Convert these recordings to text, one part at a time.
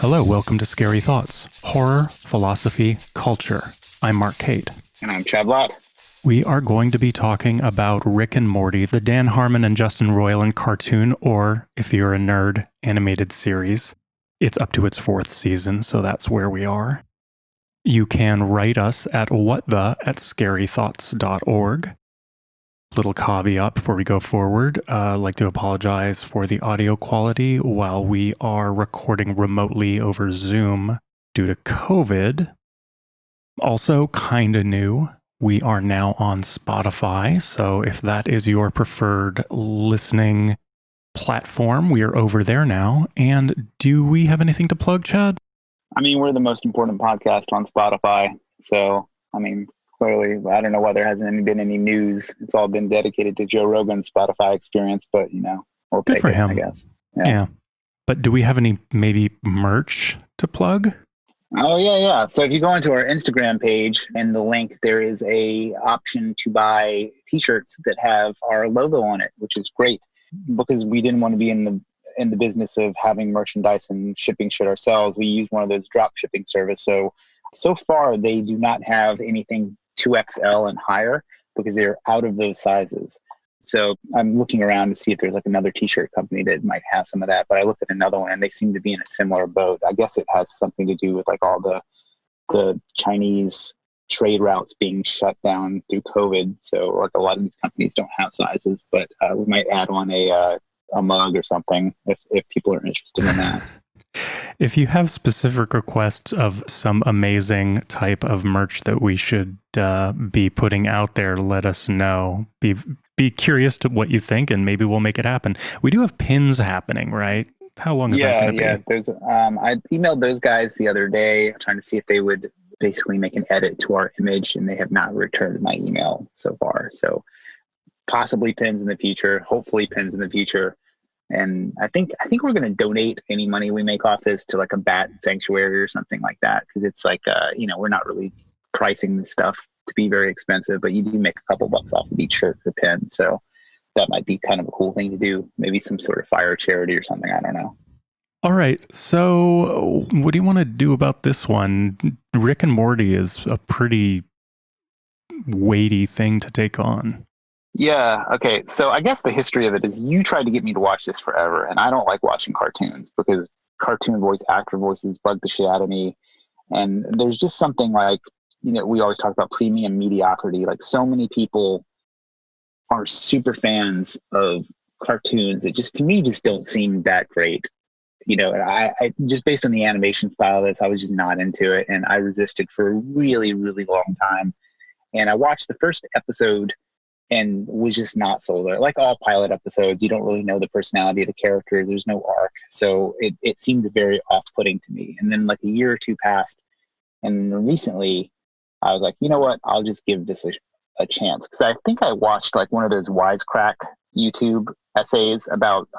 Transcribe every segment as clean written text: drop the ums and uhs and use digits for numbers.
Hello, welcome to Scary Thoughts, Horror, Philosophy, Culture. I'm Mark Cate. And I'm Chad Lott. We are going to be talking about Rick and Morty, the Dan Harmon and Justin Roiland cartoon, or, if you're a nerd, animated series. It's up to its 4th season, so that's where we are. You can write us at whatthe@scarythoughts.org. Little caveat before we go forward. I'd like to apologize for the audio quality while we are recording remotely over Zoom due to COVID. Also, kind of new, we are now on Spotify. So if that is your preferred listening platform, we are over there now. And do we have anything to plug, Chad? I mean, we're the most important podcast on Spotify. So, clearly, I don't know why there hasn't been any news. It's all been dedicated to Joe Rogan's Spotify experience, but, we'll Good take for it, him. I guess. Yeah. But do we have any maybe merch to plug? Oh, yeah. So if you go into our Instagram page and the link, there is a option to buy t-shirts that have our logo on it, which is great because we didn't want to be in the business of having merchandise and shipping shit ourselves. We use one of those drop shipping service. So far they do not have anything 2XL and higher because they're out of those sizes. So I'm looking around to see if there's like another t-shirt company that might have some of that, but I looked at another one and they seem to be in a similar boat. I guess it has something to do with like all the Chinese trade routes being shut down through COVID. So like a lot of these companies don't have sizes, but we might add on a mug or something if people are interested in that. If you have specific requests of some amazing type of merch that we should be putting out there, let us know. Be curious to what you think, and maybe we'll make it happen. We do have pins happening, right? How long is that going to be? Yeah. There's I emailed those guys the other day trying to see if they would basically make an edit to our image, and they have not returned my email so far. So possibly pins in the future, hopefully pins in the future. And I think we're going to donate any money we make off this to like a bat sanctuary or something like that. Cause it's like, we're not really pricing this stuff to be very expensive, but you do make a couple bucks off of each shirt or pin. So that might be kind of a cool thing to do. Maybe some sort of fire charity or something. I don't know. All right. So what do you want to do about this one? Rick and Morty is a pretty weighty thing to take on. Yeah. Okay. So I guess the history of it is you tried to get me to watch this forever, and I don't like watching cartoons because cartoon actor voices bug the shit out of me. And there's just something like, we always talk about premium mediocrity. Like so many people are super fans of cartoons that just, to me, just don't seem that great. And I just based on the animation style of this, I was just not into it. And I resisted for a really, really long time. And I watched the first episode and was just not sold. Like all pilot episodes, you don't really know the personality of the character. There's no arc. So it seemed very off-putting to me. And then like a year or two passed. And recently I was like, you know what? I'll just give this a chance. Because I think I watched like one of those wisecrack YouTube essays about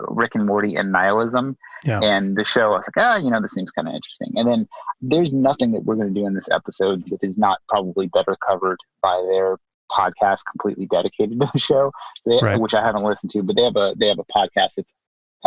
Rick and Morty and nihilism. Yeah. And the show, I was like, this seems kind of interesting. And then there's nothing that we're going to do in this episode that is not probably better covered by their podcast completely dedicated to the show, Right. which I haven't listened to, but they have a podcast that's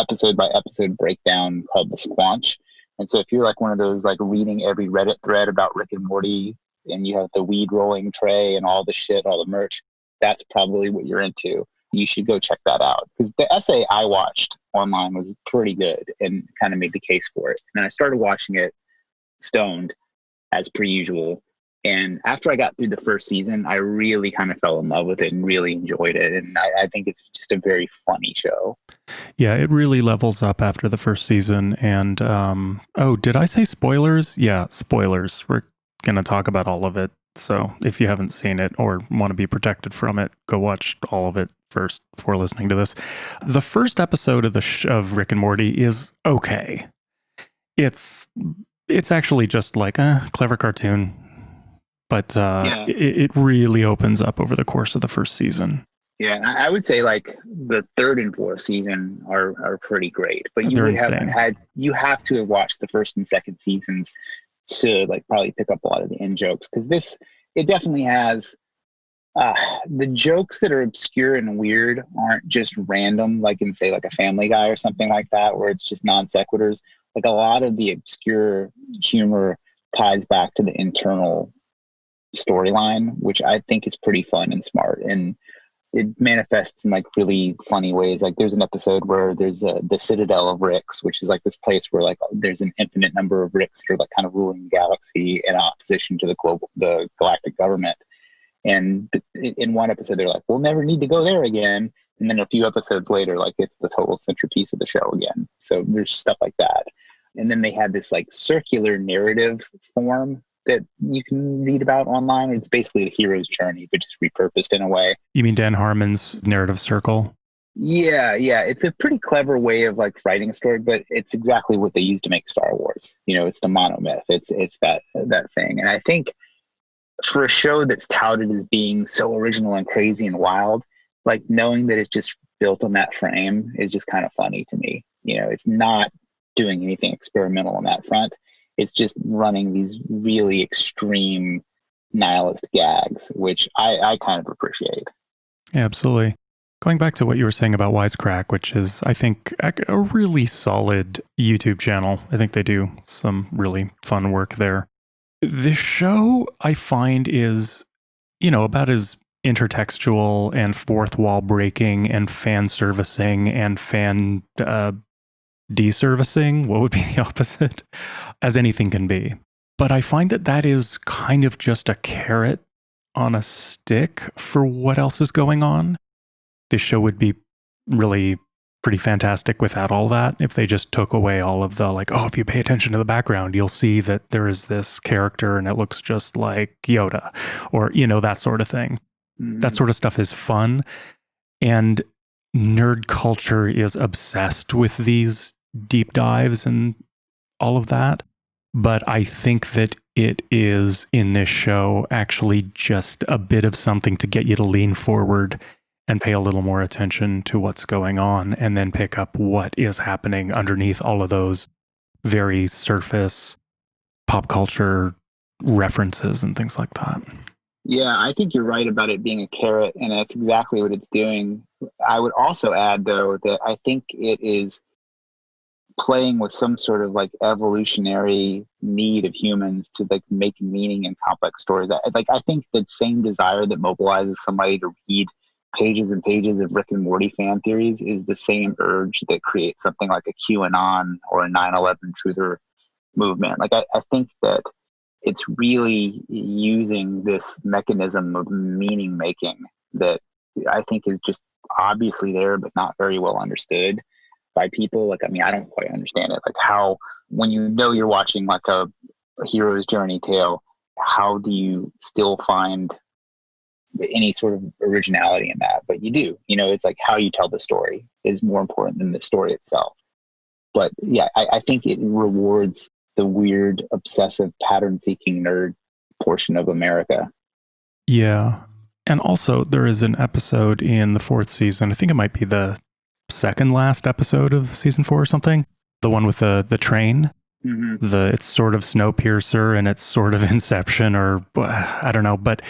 episode by episode breakdown called The Squanch. And so if you're like one of those like reading every Reddit thread about Rick and Morty and you have the weed rolling tray and all the shit, all the merch, that's probably what you're into. You should go check that out because the essay I watched online was pretty good and kind of made the case for it. And then I started watching it stoned as per usual. And after I got through the first season, I really kind of fell in love with it and really enjoyed it. And I think it's just a very funny show. Yeah, it really levels up after the first season. And, did I say spoilers? Yeah, spoilers. We're going to talk about all of it. So if you haven't seen it or want to be protected from it, go watch all of it first before listening to this. The first episode of of Rick and Morty is okay. It's actually just like a clever cartoon. But it really opens up over the course of the first season. Yeah, I would say like the third and fourth season are pretty great. But you have to have watched the first and second seasons to like probably pick up a lot of the in jokes because it definitely has the jokes that are obscure and weird aren't just random, like in say like a Family Guy or something like that, where it's just non sequiturs. Like a lot of the obscure humor ties back to the internal storyline, which I think is pretty fun and smart. And it manifests in like really funny ways. Like there's an episode where there's the Citadel of Ricks, which is like this place where like there's an infinite number of Ricks that are like kind of ruling the galaxy in opposition to the galactic government. And in one episode, they're like, we'll never need to go there again. And then a few episodes later, like it's the total centerpiece of the show again. So there's stuff like that. And then they had this like circular narrative form that you can read about online. It's basically the hero's journey, but just repurposed in a way. You mean Dan Harmon's narrative circle? Yeah, yeah. It's a pretty clever way of like writing a story, but it's exactly what they use to make Star Wars. You know, it's the monomyth. It's that thing. And I think for a show that's touted as being so original and crazy and wild, like knowing that it's just built on that frame is just kind of funny to me. You know, it's not doing anything experimental on that front. It's just running these really extreme nihilist gags, which I kind of appreciate. Yeah, absolutely. Going back to what you were saying about Wisecrack, which is, I think, a really solid YouTube channel. I think they do some really fun work there. This show, I find, is, about as intertextual and fourth wall breaking and fan servicing and fan deservicing, what would be the opposite, as anything can be. But I find that is kind of just a carrot on a stick for what else is going on. This show would be really pretty fantastic without all that. If they just took away all of the if you pay attention to the background, you'll see that there is this character and it looks just like Yoda, or, that sort of thing. Mm-hmm. That sort of stuff is fun. And nerd culture is obsessed with these deep dives and all of that. But I think that it is in this show actually just a bit of something to get you to lean forward and pay a little more attention to what's going on, and then pick up what is happening underneath all of those very surface pop culture references and things like that. Yeah, I think you're right about it being a carrot, and that's exactly what it's doing. I would also add, though, that I think it is playing with some sort of like evolutionary need of humans to like make meaning in complex stories. I think that same desire that mobilizes somebody to read pages and pages of Rick and Morty fan theories is the same urge that creates something like a QAnon or a 9/11 truther movement. Like I think that it's really using this mechanism of meaning making that I think is just obviously there, but not very well understood by people. Like, I mean, I don't quite understand it. Like how, when you're watching like a hero's journey tale, how do you still find any sort of originality in that? But you do, it's like how you tell the story is more important than the story itself. But yeah, I think it rewards the weird, obsessive, pattern-seeking nerd portion of America. Yeah. And also, there is an episode in the 4th season, I think it might be the second last episode of season 4 or something, the one with the train. Mm-hmm. It's sort of Snowpiercer and it's sort of Inception, or I don't know, but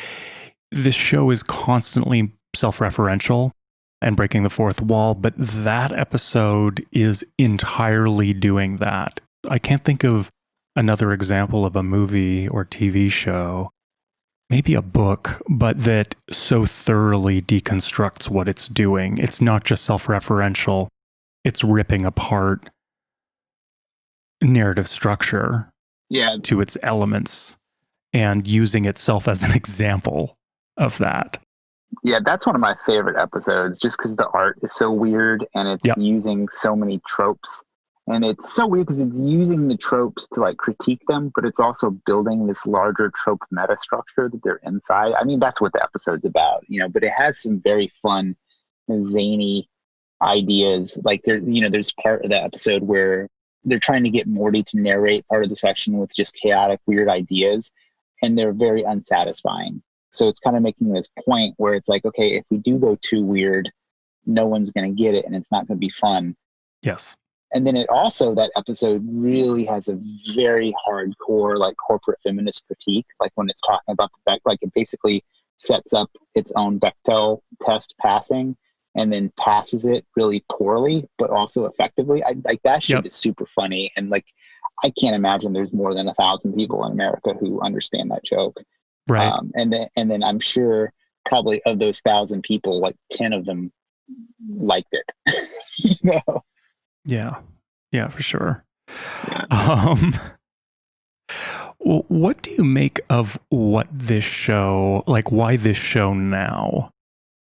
this show is constantly self-referential and breaking the fourth wall, but that episode is entirely doing that. I can't think of another example of a movie or TV show, maybe a book, but that so thoroughly deconstructs what it's doing. It's not just self-referential, it's ripping apart narrative structure to its elements and using itself as an example of that. Yeah, that's one of my favorite episodes, just because the art is so weird and it's using so many tropes. And it's so weird because it's using the tropes to like critique them, but it's also building this larger trope meta structure that they're inside. I mean, that's what the episode's about, but it has some very fun, zany ideas. Like there's part of the episode where they're trying to get Morty to narrate part of the section with just chaotic, weird ideas, and they're very unsatisfying. So it's kind of making this point where it's like, okay, if we do go too weird, no one's going to get it and it's not going to be fun. Yes. And then it also, that episode really has a very hardcore, like corporate feminist critique. Like when it's talking about the fact, like it basically sets up its own Bechdel test passing and then passes it really poorly, but also effectively. I like that shit Yep. is super funny. And like, I can't imagine there's more than 1,000 people in America who understand that joke. Right. And then I'm sure probably of those 1,000 people, like 10 of them liked it. you know? Yeah. Yeah, for sure. Yeah. Um, what do you make of what this show, like why this show now?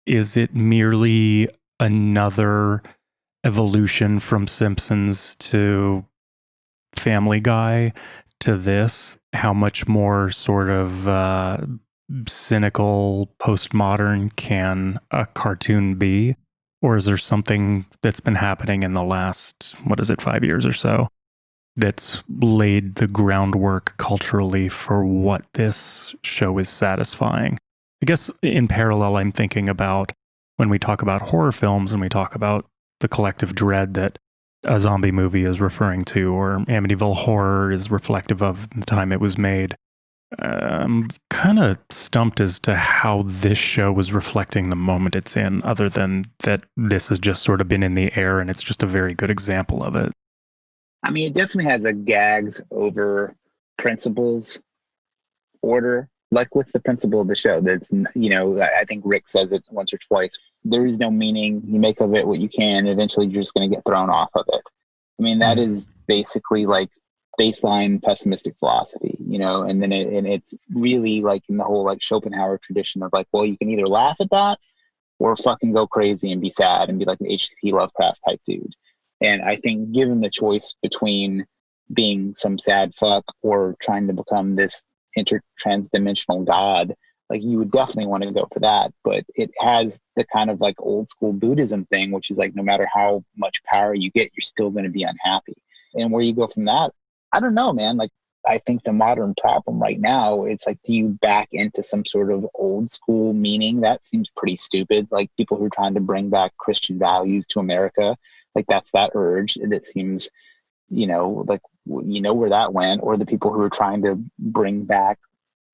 Is it merely another evolution from Simpsons to Family Guy to this? How much more sort of cynical postmodern can a cartoon be? Or is there something that's been happening in the last, 5 years or so, that's laid the groundwork culturally for what this show is satisfying? I guess in parallel, I'm thinking about when we talk about horror films and we talk about the collective dread that a zombie movie is referring to, or Amityville Horror is reflective of the time it was made. I'm kind of stumped as to how this show was reflecting the moment it's in, other than that this has just sort of been in the air and it's just a very good example of it. I mean, it definitely has a gags over principles order. Like, what's the principle of the show? That's, I think Rick says it once or twice. There is no meaning. You make of it what you can. Eventually, you're just going to get thrown off of it. I mean, that is basically like baseline pessimistic philosophy, and then it's really like in the whole like Schopenhauer tradition of like, well, you can either laugh at that or fucking go crazy and be sad and be like an H.P. Lovecraft type dude. And I think given the choice between being some sad fuck or trying to become this intertransdimensional god, like you would definitely want to go for that. But it has the kind of like old school Buddhism thing, which is like no matter how much power you get, you're still going to be unhappy. And where you go from that, I don't know, man. Like, I think the modern problem right now, it's like, do you back into some sort of old school meaning? That seems pretty stupid. Like people who are trying to bring back Christian values to America, like that's that urge. And it seems, like, where that went. Or the people who are trying to bring back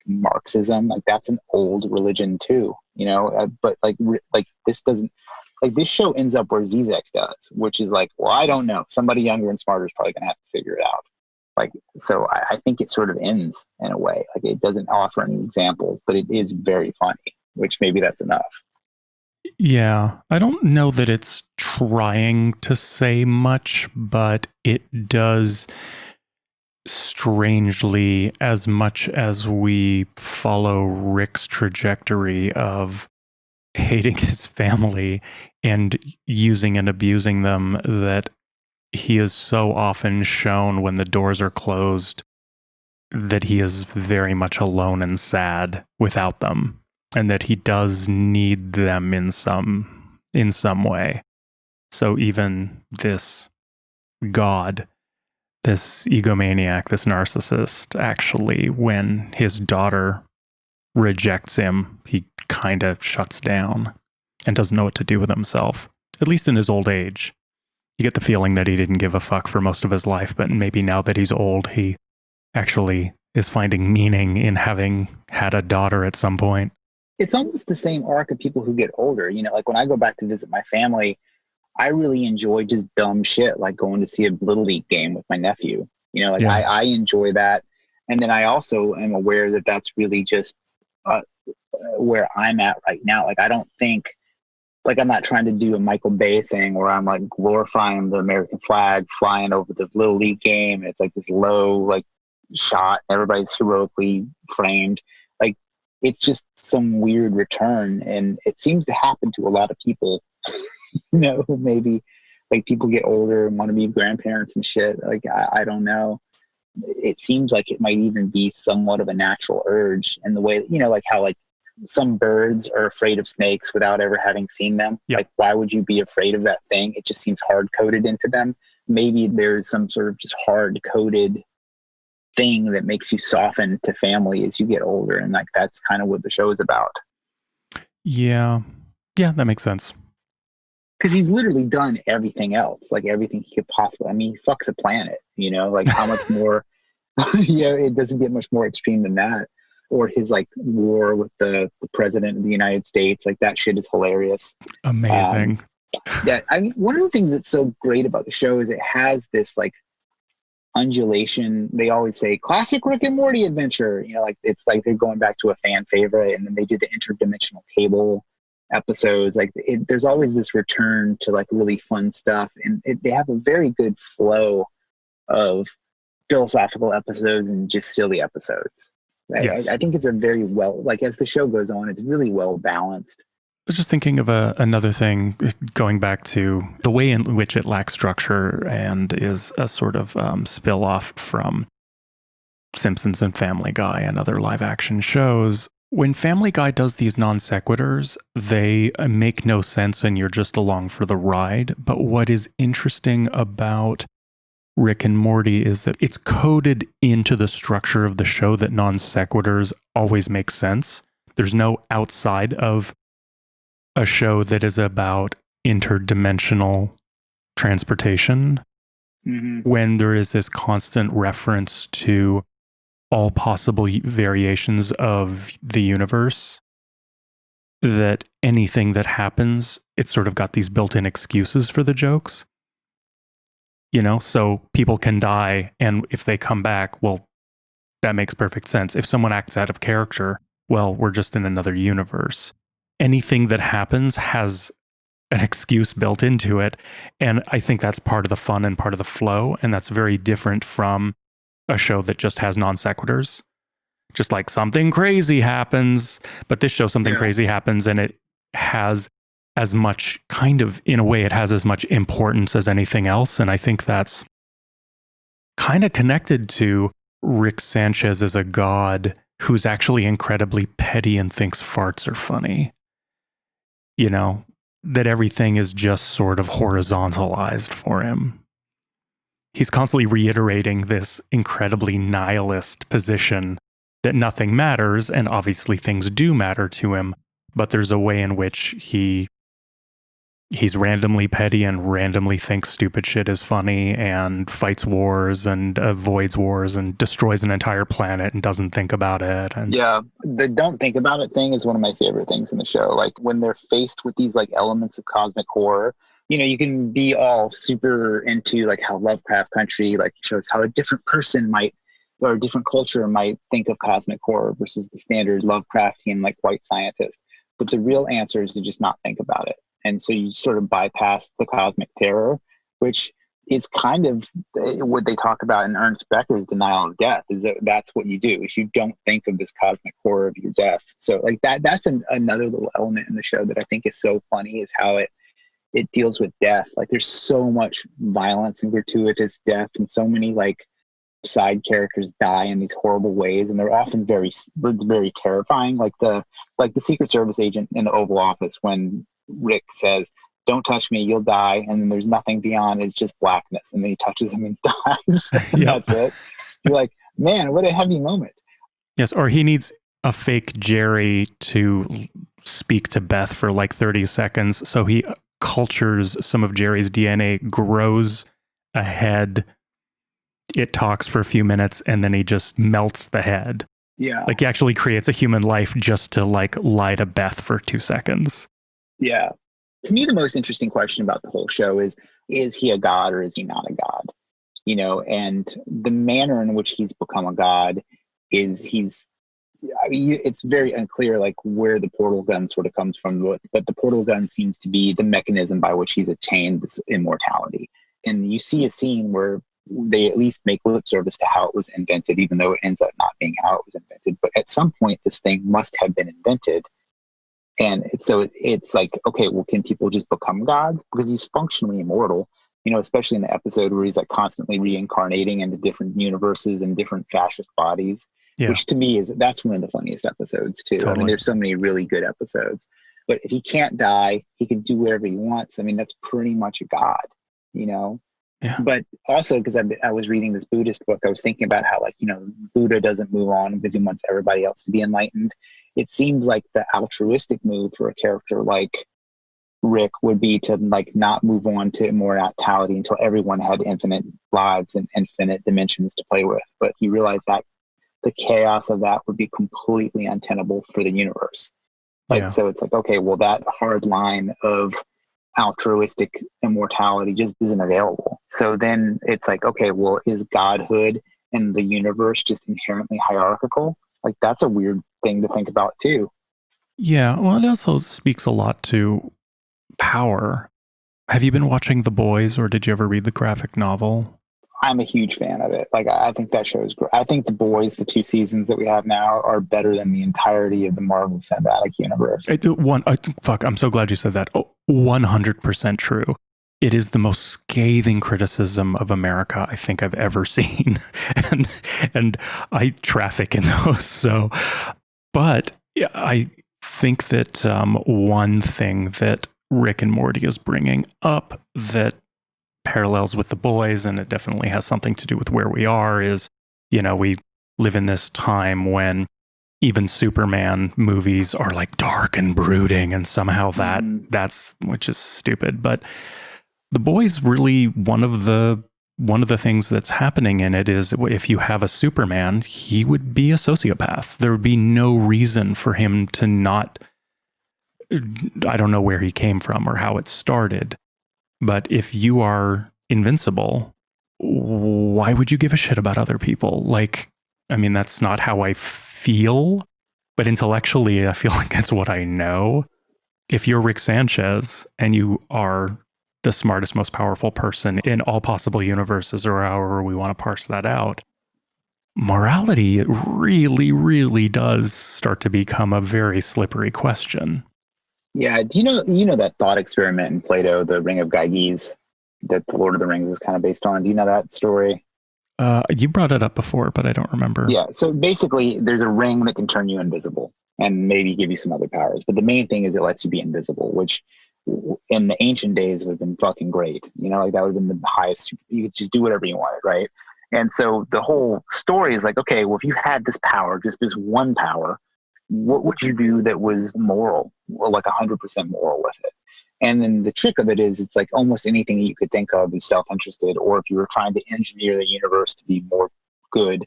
Marxism, like that's an old religion too, but like this doesn't, like this show ends up where Zizek does, which is like, well, I don't know. Somebody younger and smarter is probably going to have to figure it out. Like, so I think it sort of ends in a way. Like it doesn't offer any examples, but it is very funny, which maybe that's enough. Yeah, I don't know that it's trying to say much, but it does strangely, as much as we follow Rick's trajectory of hating his family and using and abusing them, that he is so often shown when the doors are closed that he is very much alone and sad without them, and that he does need them in some way. So even this god, this egomaniac, this narcissist, actually, when his daughter rejects him, he kind of shuts down and doesn't know what to do with himself, at least in his old age. You get the feeling that he didn't give a fuck for most of his life, but maybe now that he's old, he actually is finding meaning in having had a daughter at some point. It's almost the same arc of people who get older. Like when I go back to visit my family, I really enjoy just dumb shit, like going to see a Little League game with my nephew. Yeah. I enjoy that. And then I also am aware that that's really just where I'm at right now. Like, I don't think, like, I'm not trying to do a Michael Bay thing where I'm like glorifying the American flag flying over the Little League game. It's like this low, like, shot. Everybody's heroically framed. Like, it's just some weird return. And it seems to happen to a lot of people, maybe like people get older and want to be grandparents and shit. Like, I don't know. It seems like it might even be somewhat of a natural urge in the way, like how like some birds are afraid of snakes without ever having seen them. Yep. Like, why would you be afraid of that thing? It just seems hard coded into them. Maybe there's some sort of just hard coded thing that makes you soften to family as you get older. And like, that's kind of what the show is about. Yeah, that makes sense. Because he's literally done everything else, like everything he could possibly. I mean, he fucks a planet, like how much more, it doesn't get much more extreme than that. or his like war with the president of the United States. Like that shit is hilarious. Um, Amazing. yeah, I mean, one of the things that's so great about the show is it has this like undulation. They always say classic Rick and Morty adventure. You know, like it's like they're going back to a fan favorite, and then they do the interdimensional cable episodes. Like there's always this return to like really fun stuff, and they have a very good flow of philosophical episodes and just silly episodes. Yes. I think it's a very well, like as the show goes on, it's really well balanced. I was just thinking of another thing, going back to the way in which it lacks structure and is a sort of spill off from Simpsons and Family Guy and other live action shows. When Family Guy does these non sequiturs, they make no sense and you're just along for the ride. But what is interesting about Rick and Morty is that it's coded into the structure of the show that non sequiturs always make sense. There's no outside of a show that is about interdimensional transportation when there is this constant reference to all possible variations of the universe, that anything that happens, it's sort of got these built-in excuses for the jokes. You know, so people can die, and if they come back, well, that makes perfect sense. If someone acts out of character, well, we're just in another universe. Anything that happens has an excuse built into it. And I think that's part of the fun and part of the flow. And that's very different from a show that just has non sequiturs. Just like something crazy happens, but this show, something crazy happens, and it has as much kind of, in a way, it has as much importance as anything else. And I think that's kind of connected to Rick Sanchez as a god who's actually incredibly petty and thinks farts are funny. You know, that everything is just sort of horizontalized for him. He's constantly reiterating this incredibly nihilist position that nothing matters, and obviously things do matter to him, but there's a way in which he's randomly petty and randomly thinks stupid shit is funny and fights wars and avoids wars and destroys an entire planet and doesn't think about it. And yeah, the don't think about it thing is one of my favorite things in the show. Like when they're faced with these like elements of cosmic horror, you know, you can be all super into like how Lovecraft Country like shows how a different person might or a different culture might think of cosmic horror versus the standard Lovecraftian like white scientist. But the real answer is to just not think about it. And so you sort of bypass the cosmic terror, which is kind of what they talk about in Ernst Becker's denial of death, is that that's what you do, is you don't think of this cosmic horror of your death. So like that's another little element in the show that I think is so funny, is how it deals with death. Like there's so much violence and gratuitous death, and so many like side characters die in these horrible ways, and they're often very, very terrifying. Like the Secret Service agent in the Oval Office when Rick says, "Don't touch me, you'll die," and then there's nothing beyond, it's just blackness, and then he touches him and dies. And that's it. You're like, man, what a heavy moment. Yes, or he needs a fake Jerry to speak to Beth for like 30 seconds, so he cultures some of Jerry's DNA, grows a head, it talks for a few minutes, and then he just melts the head. Yeah. Like he actually creates a human life just to like lie to Beth for 2 seconds. Yeah. To me, the most interesting question about the whole show is he a god or is he not a god? You know, and the manner in which he's become a god is it's very unclear like where the portal gun sort of comes from, but the portal gun seems to be the mechanism by which he's attained this immortality. And you see a scene where they at least make lip service to how it was invented, even though it ends up not being how it was invented. But at some point, this thing must have been invented. And so it's like, okay, well, can people just become gods? Because he's functionally immortal, you know, especially in the episode where he's like constantly reincarnating into different universes and different fascist bodies, which to me that's one of the funniest episodes too. Totally. I mean, there's so many really good episodes, but if he can't die, he can do whatever he wants. I mean, that's pretty much a god, you know? Yeah. But also because I was reading this Buddhist book, I was thinking about how, like, you know, Buddha doesn't move on because he wants everybody else to be enlightened. It seems like the altruistic move for a character like Rick would be to like not move on to immortality until everyone had infinite lives and infinite dimensions to play with. But he realized that the chaos of that would be completely untenable for the universe. Like, Yeah. so it's like, okay, well, that hard line of altruistic immortality just isn't available. So then it's like, okay, well, is godhood and the universe just inherently hierarchical? Like, that's a weird thing to think about too. Yeah. Well, it also speaks a lot to power. Have you been watching The Boys, or did you ever read the graphic novel? I'm a huge fan of it. Like, I think that show is great. I think The Boys, the 2 seasons that we have now, are better than the entirety of the Marvel Cinematic Universe. Fuck, I'm so glad you said that. Oh, 100% true. It is the most scathing criticism of America I think I've ever seen. and and I traffic in those. So, but yeah, I think that one thing that Rick and Morty is bringing up that parallels with The Boys, and it definitely has something to do with where we are, is, we live in this time when even Superman movies are like dark and brooding, and somehow that's, which is stupid. But The Boys, really, one of the things that's happening in it is, if you have a Superman, he would be a sociopath. There would be no reason for him to not. I don't know where he came from or how it started, but if you are invincible, why would you give a shit about other people? Like, I mean, that's not how I feel, but intellectually, I feel like that's what I know. If you're Rick Sanchez and you are the smartest, most powerful person in all possible universes, or however we want to parse that out, morality really, really does start to become a very slippery question. Yeah, do you know that thought experiment in Plato, the Ring of Gyges, that the Lord of the Rings is kind of based on? Do you know that story? You brought it up before, but I don't remember. Yeah. So basically, there's a ring that can turn you invisible and maybe give you some other powers. But the main thing is it lets you be invisible, which in the ancient days would have been fucking great. Like that would have been the highest. You could just do whatever you wanted, right? And so the whole story is like, okay, well, if you had this power, just this one power, what would you do that was moral, or like 100% moral with it? And then the trick of it is, it's like almost anything that you could think of is self-interested, or if you were trying to engineer the universe to be more good,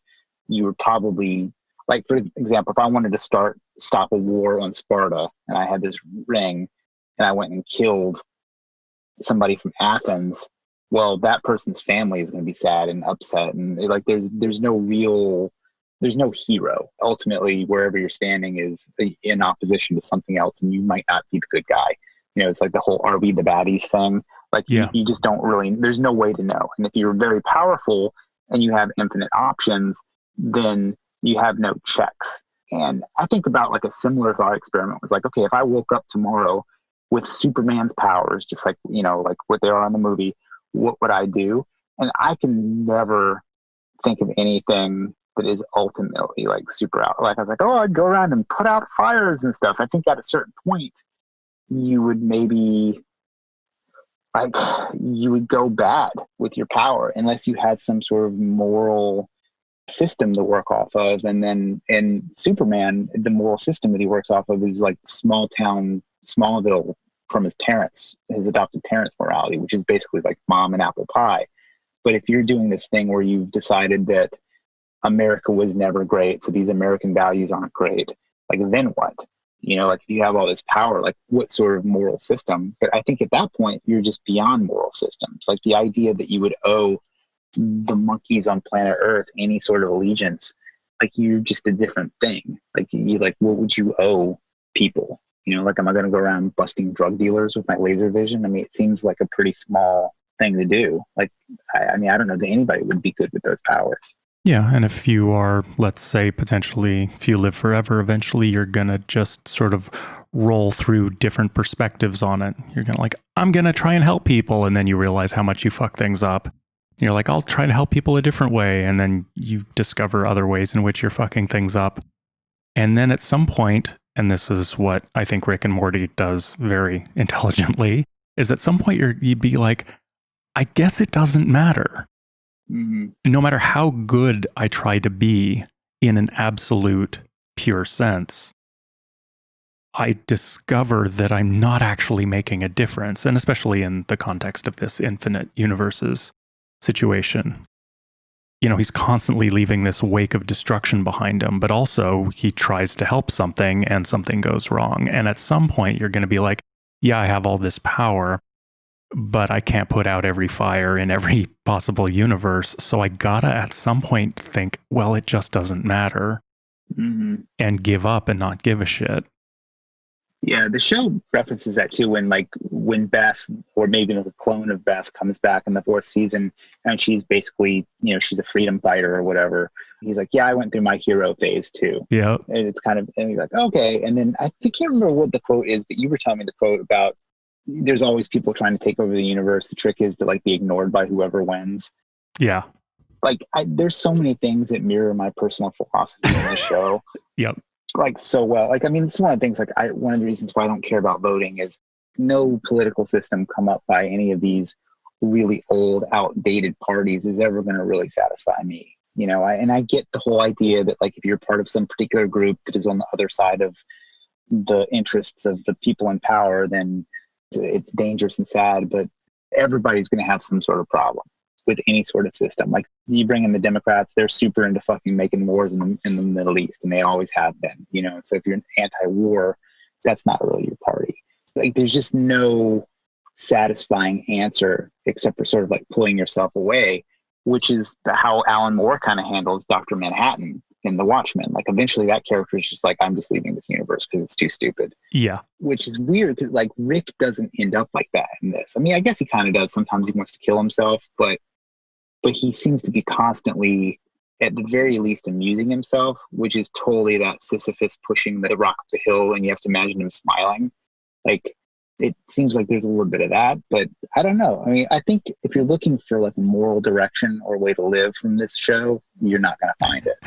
you would probably, like, for example, if I wanted to stop a war on Sparta and I had this ring and I went and killed somebody from Athens, well, that person's family is going to be sad and upset. And like, there's no hero. Ultimately, wherever you're standing is in opposition to something else, and you might not be the good guy. It's like the whole "are we the baddies" thing. Like, Yeah. you just don't really. There's no way to know. And if you're very powerful and you have infinite options, then you have no checks. And I think about like a similar thought experiment was like, okay, if I woke up tomorrow with Superman's powers, just like like what they are in the movie, what would I do? And I can never think of anything that is ultimately like super out. Like, I was like, oh, I'd go around and put out fires and stuff. I think at a certain point, you would maybe like you would go bad with your power unless you had some sort of moral system to work off of. And then in Superman, the moral system that he works off of is like small town Smallville from his adopted parents' morality, which is basically like mom and apple pie. But if you're doing this thing where you've decided that America was never great, so these American values aren't great, like, then what? Like, if you have all this power, like, what sort of moral system? But I think at that point, you're just beyond moral systems. Like, the idea that you would owe the monkeys on planet Earth any sort of allegiance, like, you're just a different thing. Like, what would you owe people? Like, am I going to go around busting drug dealers with my laser vision? I mean, it seems like a pretty small thing to do. Like, I mean, I don't know that anybody would be good with those powers. Yeah, and if you are, let's say, potentially, if you live forever, eventually you're going to just sort of roll through different perspectives on it. You're going to like, I'm going to try and help people. And then you realize how much you fuck things up. You're like, I'll try to help people a different way. And then you discover other ways in which you're fucking things up. And then at some point, and this is what I think Rick and Morty does very intelligently, is at some point you'd be like, I guess it doesn't matter. Mm-hmm. No matter how good I try to be in an absolute pure sense, I discover that I'm not actually making a difference. And especially in the context of this infinite universes situation. he's constantly leaving this wake of destruction behind him, but also he tries to help something and something goes wrong. And at some point, you're going to be like, yeah, I have all this power, but I can't put out every fire in every possible universe. So I gotta at some point think, well, it just doesn't matter, and give up and not give a shit. Yeah, the show references that too when Beth, or maybe a clone of Beth, comes back in the fourth season, and she's basically, she's a freedom fighter or whatever. He's like, yeah, I went through my hero phase too. Yeah. And it's kind of, and he's like, okay. And then I can't remember what the quote is, but you were telling me the quote about there's always people trying to take over the universe. The trick is to be ignored by whoever wins. Yeah. There's so many things that mirror my personal philosophy in the show. Yep. So well. It's one of the things, one of the reasons why I don't care about voting is no political system come up by any of these really old, outdated parties is ever going to really satisfy me. I get the whole idea that if you're part of some particular group that is on the other side of the interests of the people in power, then it's dangerous and sad, but everybody's going to have some sort of problem with any sort of system. You bring in the Democrats, they're super into fucking making wars in the Middle East, and they always have been, So if you're anti-war, that's not really your party. There's just no satisfying answer except for sort of pulling yourself away, which is how Alan Moore kind of handles Dr. Manhattan in The Watchmen. Eventually that character is just I'm just leaving this universe because it's too stupid. Yeah. Which is weird because Rick doesn't end up like that in this. I guess he kind of does. Sometimes he wants to kill himself, but he seems to be constantly, at the very least, amusing himself, which is totally that Sisyphus pushing the rock up the hill, and you have to imagine him smiling. It seems like there's a little bit of that, but I don't know. I think if you're looking for a moral direction or way to live from this show, you're not going to find it.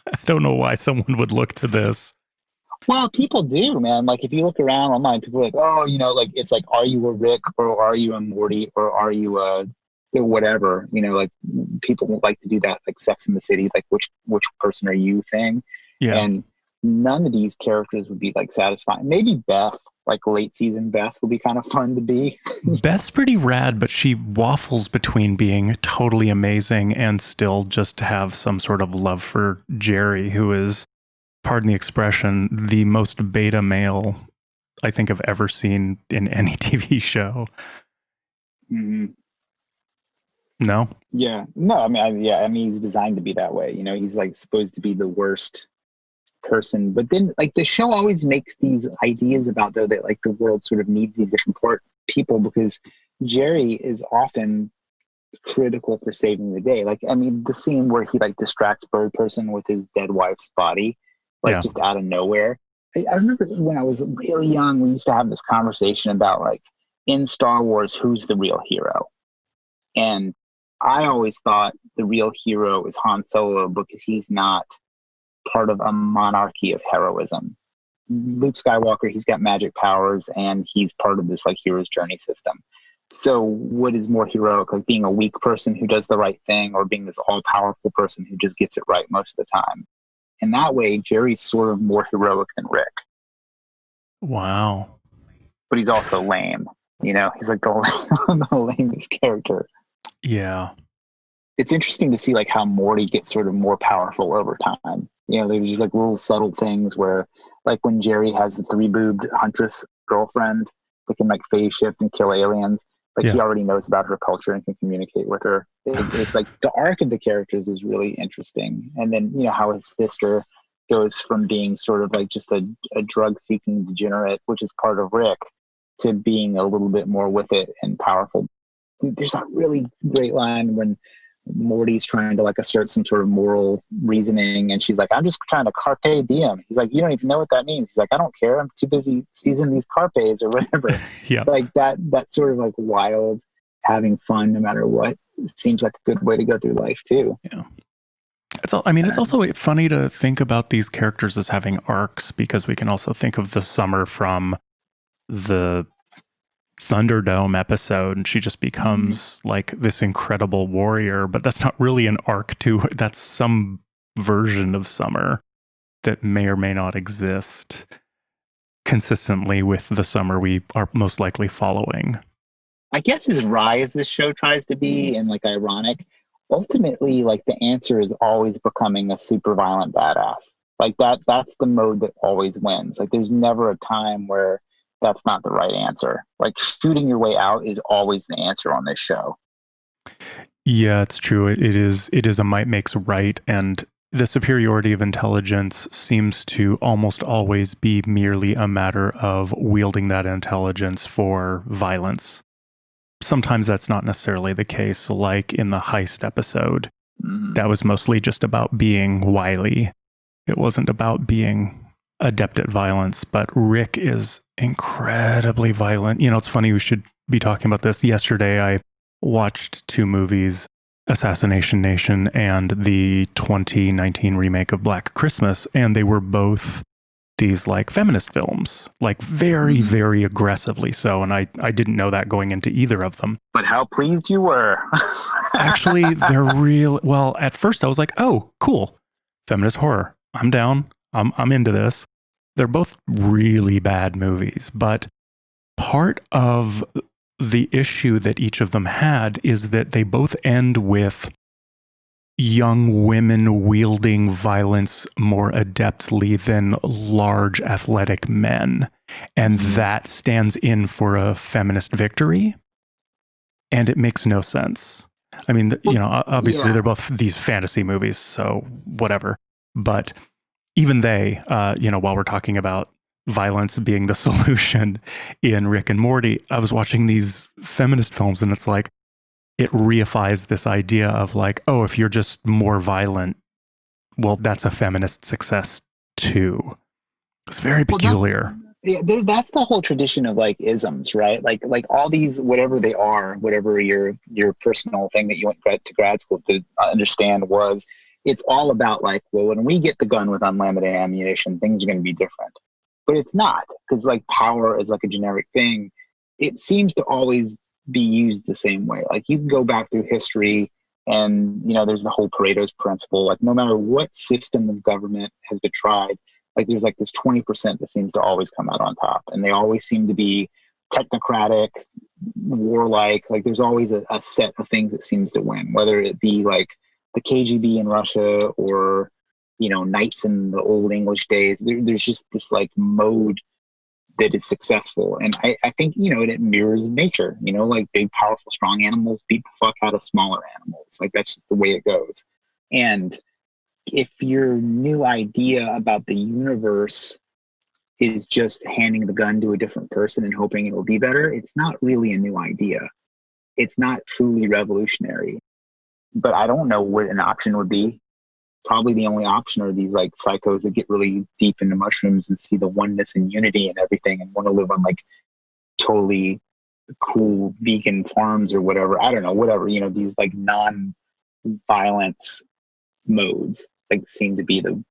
I don't know why someone would look to this. Well, people do, man. If you look around online, people are like, oh, it's are you a Rick, or are you a Morty, or are you a whatever? People like to do that, Sex in the City, which person are you thing. Yeah. And none of these characters would be satisfying. Maybe Beth, late season Beth, would be kind of fun to be. Beth's pretty rad, but she waffles between being totally amazing and still just to have some sort of love for Jerry, who is, pardon the expression, the most beta male I think I've ever seen in any TV show. Mm-hmm. No? Yeah. No, he's designed to be that way. He's supposed to be the worst person. But then the show always makes these ideas about though that the world sort of needs these different people, because Jerry is often critical for saving the day. The scene where he distracts Bird Person with his dead wife's body, just out of nowhere. I remember when I was really young, we used to have this conversation about in Star Wars, who's the real hero? And I always thought the real hero is Han Solo because he's not part of a monarchy of heroism. Luke Skywalker, he's got magic powers and he's part of this hero's journey system. So what is more heroic, being a weak person who does the right thing, or being this all-powerful person who just gets it right most of the time? And that way, Jerry's sort of more heroic than Rick. Wow. But he's also lame. He's the lamest character. Yeah. It's interesting to see how Morty gets sort of more powerful over time. There's just little subtle things where when Jerry has the 3-boobed huntress girlfriend that can phase shift and kill aliens, he already knows about her culture and can communicate with her. It's the arc of the characters is really interesting. And then, how his sister goes from being sort of just a drug-seeking degenerate, which is part of Rick, to being a little bit more with it and powerful. There's a really great line when Morty's trying to assert some sort of moral reasoning, and she's like, I'm just trying to carpe diem. He's like, you don't even know what that means. He's like, I don't care, I'm too busy seasoning these carpes or whatever. Yeah. That sort of wild, having fun no matter what, seems like a good way to go through life too. Yeah. It's also funny to think about these characters as having arcs, because we can also think of the Summer from the Thunderdome episode, and she just becomes this incredible warrior, but that's not really an arc to her. That's some version of Summer that may or may not exist consistently with the Summer we are most likely following. I guess as wry as this show tries to be and ironic, ultimately, like the answer is always becoming a super violent badass. Like that's the mode that always wins. Like there's never a time where that's not the right answer. Like shooting your way out is always the answer on this show. Yeah, it's true. It is a might makes right, and the superiority of intelligence seems to almost always be merely a matter of wielding that intelligence for violence. Sometimes that's not necessarily the case, like in the heist episode. Mm-hmm. That was mostly just about being wily. It wasn't about being adept at violence, but Rick is incredibly violent. You know, it's funny, we should be talking about this. Yesterday, I watched two movies, Assassination Nation and the 2019 remake of Black Christmas, and they were both these like feminist films, like very, very aggressively so. And I didn't know that going into either of them. But how pleased you were. Actually, they're real. Well, at first I was like, oh, cool. Feminist horror. I'm down. I'm into this. They're both really bad movies, but part of the issue that each of them had is that they both end with young women wielding violence more adeptly than large athletic men. And that stands in for a feminist victory. And it makes no sense. I mean, you know, obviously they're both these fantasy movies, so whatever. But even they, you know, while we're talking about violence being the solution in Rick and Morty, I was watching these feminist films and it's like, it reifies this idea of like, oh, if you're just more violent, well, that's a feminist success too. It's very peculiar. That's the whole tradition of like isms, right? Like all these, whatever they are, whatever your personal thing that you went to grad school to understand was, it's all about like, well, when we get the gun with unlimited ammunition, things are going to be different. But it's not, because like power is like a generic thing. It seems to always be used the same way. Like you can go back through history and, you know, there's the whole Pareto's principle. Like no matter what system of government has been tried, like there's like this 20% that seems to always come out on top. And they always seem to be technocratic, warlike. Like there's always a set of things that seems to win, whether it be like the KGB in Russia or, you know, knights in the old English days. There's just this like mode that is successful. And I think, you know, it mirrors nature, you know, like big, powerful, strong animals beat the fuck out of smaller animals. Like that's just the way it goes. And if your new idea about the universe is just handing the gun to a different person and hoping it will be better, it's not really a new idea. It's not truly revolutionary. But I don't know what an option would be. Probably the only option are these like psychos that get really deep into mushrooms and see the oneness and unity and everything and want to live on like totally cool vegan farms or whatever. I don't know, whatever, you know, these like non-violence modes like seem to be the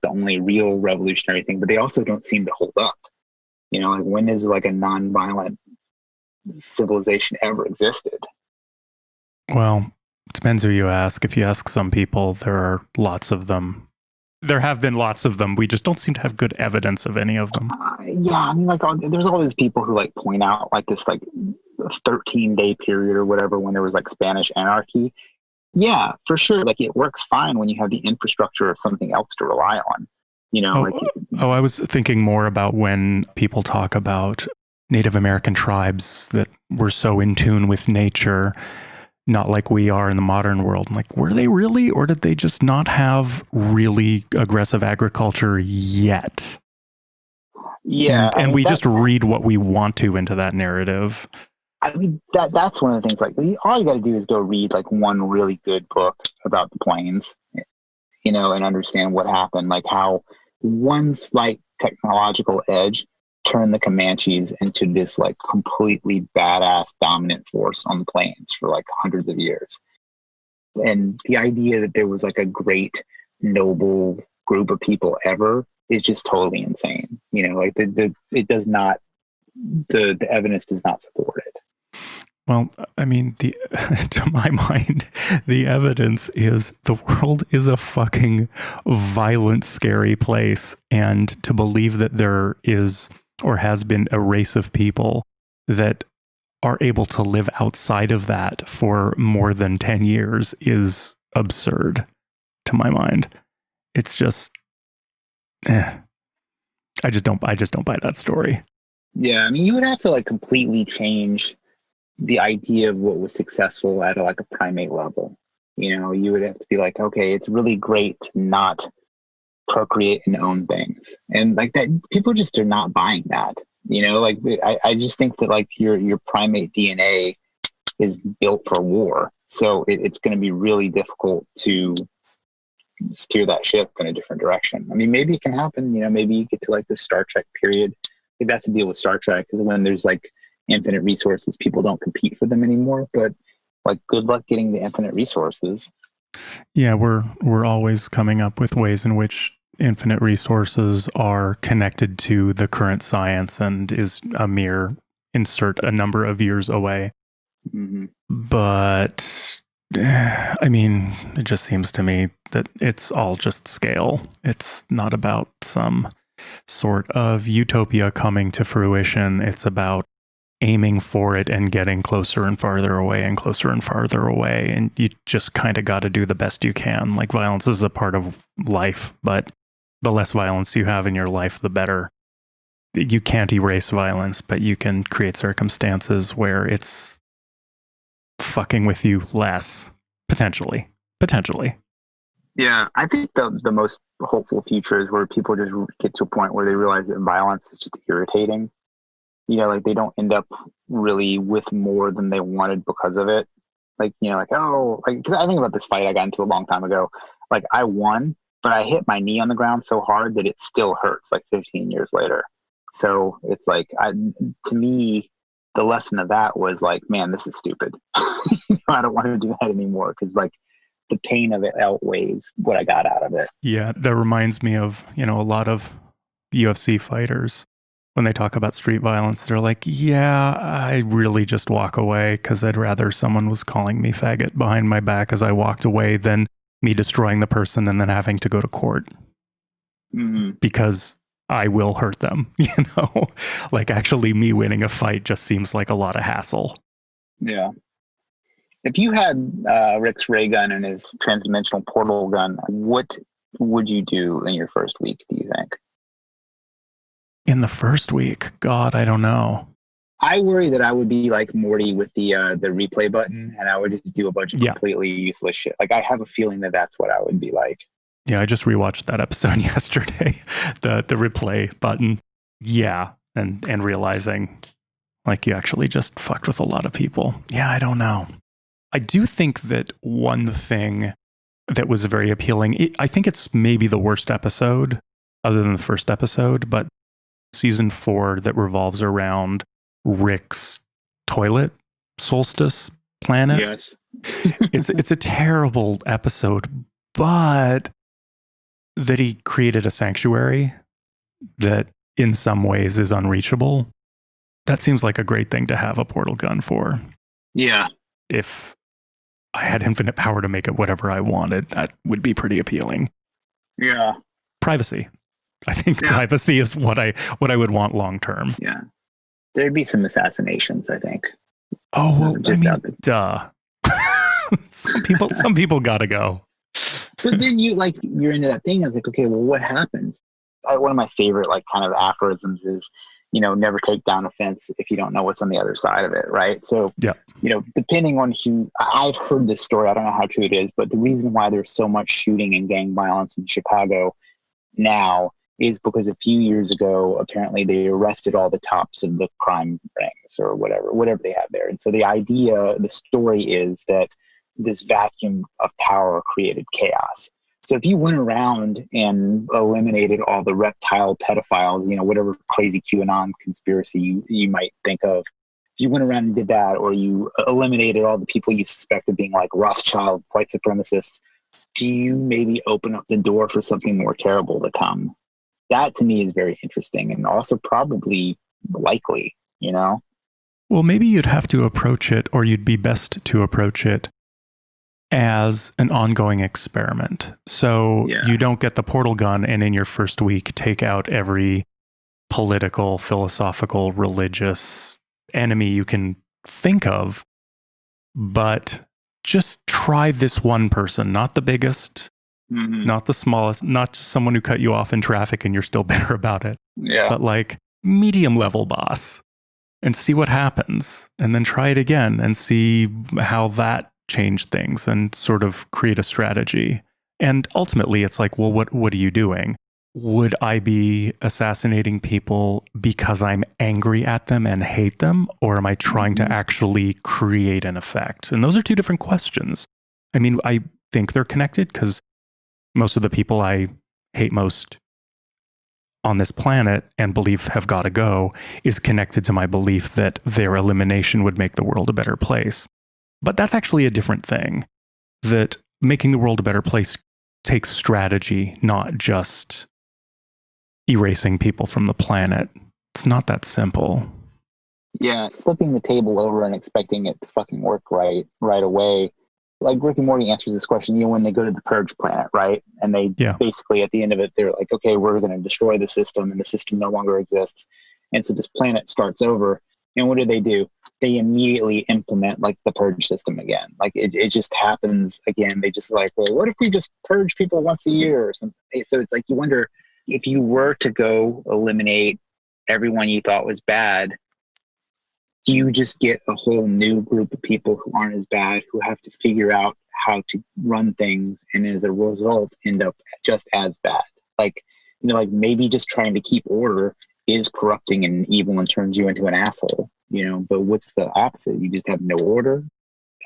only real revolutionary thing, but they also don't seem to hold up. You know, like when is like a non-violent civilization ever existed? Well, it depends who you ask. If you ask some people, there are lots of them. There have been lots of them. We just don't seem to have good evidence of any of them. Yeah, I mean, like there's all these people who like point out like this like 13-day period or whatever when there was like Spanish anarchy. Yeah, for sure. Like it works fine when you have the infrastructure of something else to rely on. You know, I was thinking more about when people talk about Native American tribes that were so in tune with nature, not like we are in the modern world. I'm like, were they really, or did they just not have really aggressive agriculture yet? Yeah, and we just read what we want to into that narrative. I mean, that's one of the things, like, all you got to do is go read, like, one really good book about the plains, you know, and understand what happened, like how one slight technological edge turned the Comanches into this, like, completely badass dominant force on the plains for, like, hundreds of years. And the idea that there was, like, a great, noble group of people ever is just totally insane. You know, like, it does not, the evidence does not support it. Well, I mean, to my mind, the evidence is the world is a fucking violent, scary place. And to believe that there is or has been a race of people that are able to live outside of that for more than 10 years is absurd to my mind. It's just, I just don't buy that story. Yeah, I mean, you would have to like completely change the idea of what was successful at like a primate level. You would have to be like, okay, it's really great to not procreate and own things, and like that, people just are not buying that. Like I just think that like your primate DNA is built for war, so it's going to be really difficult to steer that ship in a different direction. I mean, maybe it can happen. Maybe you get to like the Star Trek period. I think that's the deal with Star Trek, is when there's like infinite resources, people don't compete for them anymore. But like, good luck getting the infinite resources. Yeah, we're always coming up with ways in which infinite resources are connected to the current science and is a mere insert a number of years away. Mm-hmm. But I mean, it just seems to me that it's all just scale. It's not about some sort of utopia coming to fruition. It's about aiming for it and getting closer and farther away and closer and farther away. And you just kind of got to do the best you can. Like, violence is a part of life, but the less violence you have in your life, the better. You can't erase violence, but you can create circumstances where it's fucking with you less, potentially. Yeah, I think the most hopeful future is where people just get to a point where they realize that violence is just irritating. Like they don't end up really with more than they wanted because of it. Like, like, oh, like, because I think about this fight I got into a long time ago. Like, I won, but I hit my knee on the ground so hard that it still hurts like 15 years later. So it's like, to me, the lesson of that was like, man, this is stupid. I don't want to do that anymore, because like the pain of it outweighs what I got out of it. Yeah, that reminds me of, a lot of UFC fighters. When they talk about street violence, they're like, yeah, I really just walk away because I'd rather someone was calling me faggot behind my back as I walked away than me destroying the person and then having to go to court. Mm-hmm. Because I will hurt them, Like, actually me winning a fight just seems like a lot of hassle. Yeah. If you had Rick's ray gun and his transdimensional portal gun, what would you do in your first week, do you think? In the first week, God, I don't know. I worry that I would be like Morty with the replay button, and I would just do a bunch of completely useless shit. Like, I have a feeling that that's what I would be like. Yeah, I just rewatched that episode yesterday, the replay button. Yeah, and realizing like you actually just fucked with a lot of people. Yeah, I don't know. I do think that one thing that was very appealing, I think it's maybe the worst episode other than the first episode, but season 4 that revolves around Rick's toilet solstice planet. Yes. It's a terrible episode, but that he created a sanctuary that in some ways is unreachable. That seems like a great thing to have a portal gun for. Yeah. If I had infinite power to make it whatever I wanted, that would be pretty appealing. Yeah. Privacy. I think privacy is what I would want long term. Yeah. There'd be some assassinations, I think. Oh, well, duh. Some people gotta go. But then you're into that thing. I was like, okay, well, what happens? One of my favorite like kind of aphorisms is, never take down a fence if you don't know what's on the other side of it, right? So, depending on who, I've heard this story, I don't know how true it is, but the reason why there's so much shooting and gang violence in Chicago now is because a few years ago, apparently they arrested all the tops of the crime rings or whatever they have there. And so the story is that this vacuum of power created chaos. So if you went around and eliminated all the reptile pedophiles, whatever crazy QAnon conspiracy you might think of, if you went around and did that, or you eliminated all the people you suspect of being like Rothschild white supremacists, do you maybe open up the door for something more terrible to come? That to me is very interesting and also probably likely, Well, maybe you'd have to approach it, or you'd be best to approach it as an ongoing experiment. So you don't get the portal gun and in your first week take out every political, philosophical, religious enemy you can think of, but just try this one person, not the biggest, not the smallest, not just someone who cut you off in traffic and you're still bitter about it, Yeah. but like medium level boss, and see what happens. And then try it again and see how that changed things and sort of create a strategy. And ultimately, it's like, well, what are you doing? Would I be assassinating people because I'm angry at them and hate them? Or am I trying to actually create an effect? And those are two different questions. I mean, I think they're connected because most of the people I hate most on this planet and believe have got to go is connected to my belief that their elimination would make the world a better place. But that's actually a different thing. That making the world a better place takes strategy, not just erasing people from the planet. It's not that simple. Yeah, flipping the table over and expecting it to fucking work right away. Like Rick and Morty answers this question, when they go to the purge planet, right? And they basically at the end of it, they're like, okay, we're going to destroy the system and the system no longer exists. And so this planet starts over. And what do? They immediately implement like the purge system again. Like it just happens again. They just like, well, what if we just purge people once a year or something? So it's like, you wonder if you were to go eliminate everyone you thought was bad, do you just get a whole new group of people who aren't as bad, who have to figure out how to run things, and as a result end up just as bad? Like, like maybe just trying to keep order is corrupting and evil and turns you into an asshole, but what's the opposite? You just have no order.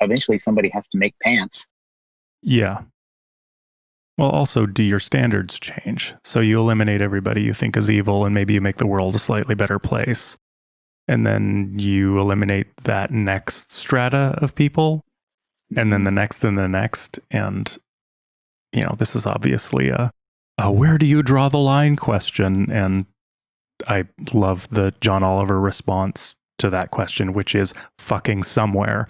Eventually somebody has to make pants. Yeah. Well, also, do your standards change? So you eliminate everybody you think is evil and maybe you make the world a slightly better place. And then you eliminate that next strata of people, and then the next and the next. And, this is obviously a where do you draw the line question. And I love the John Oliver response to that question, which is fucking somewhere.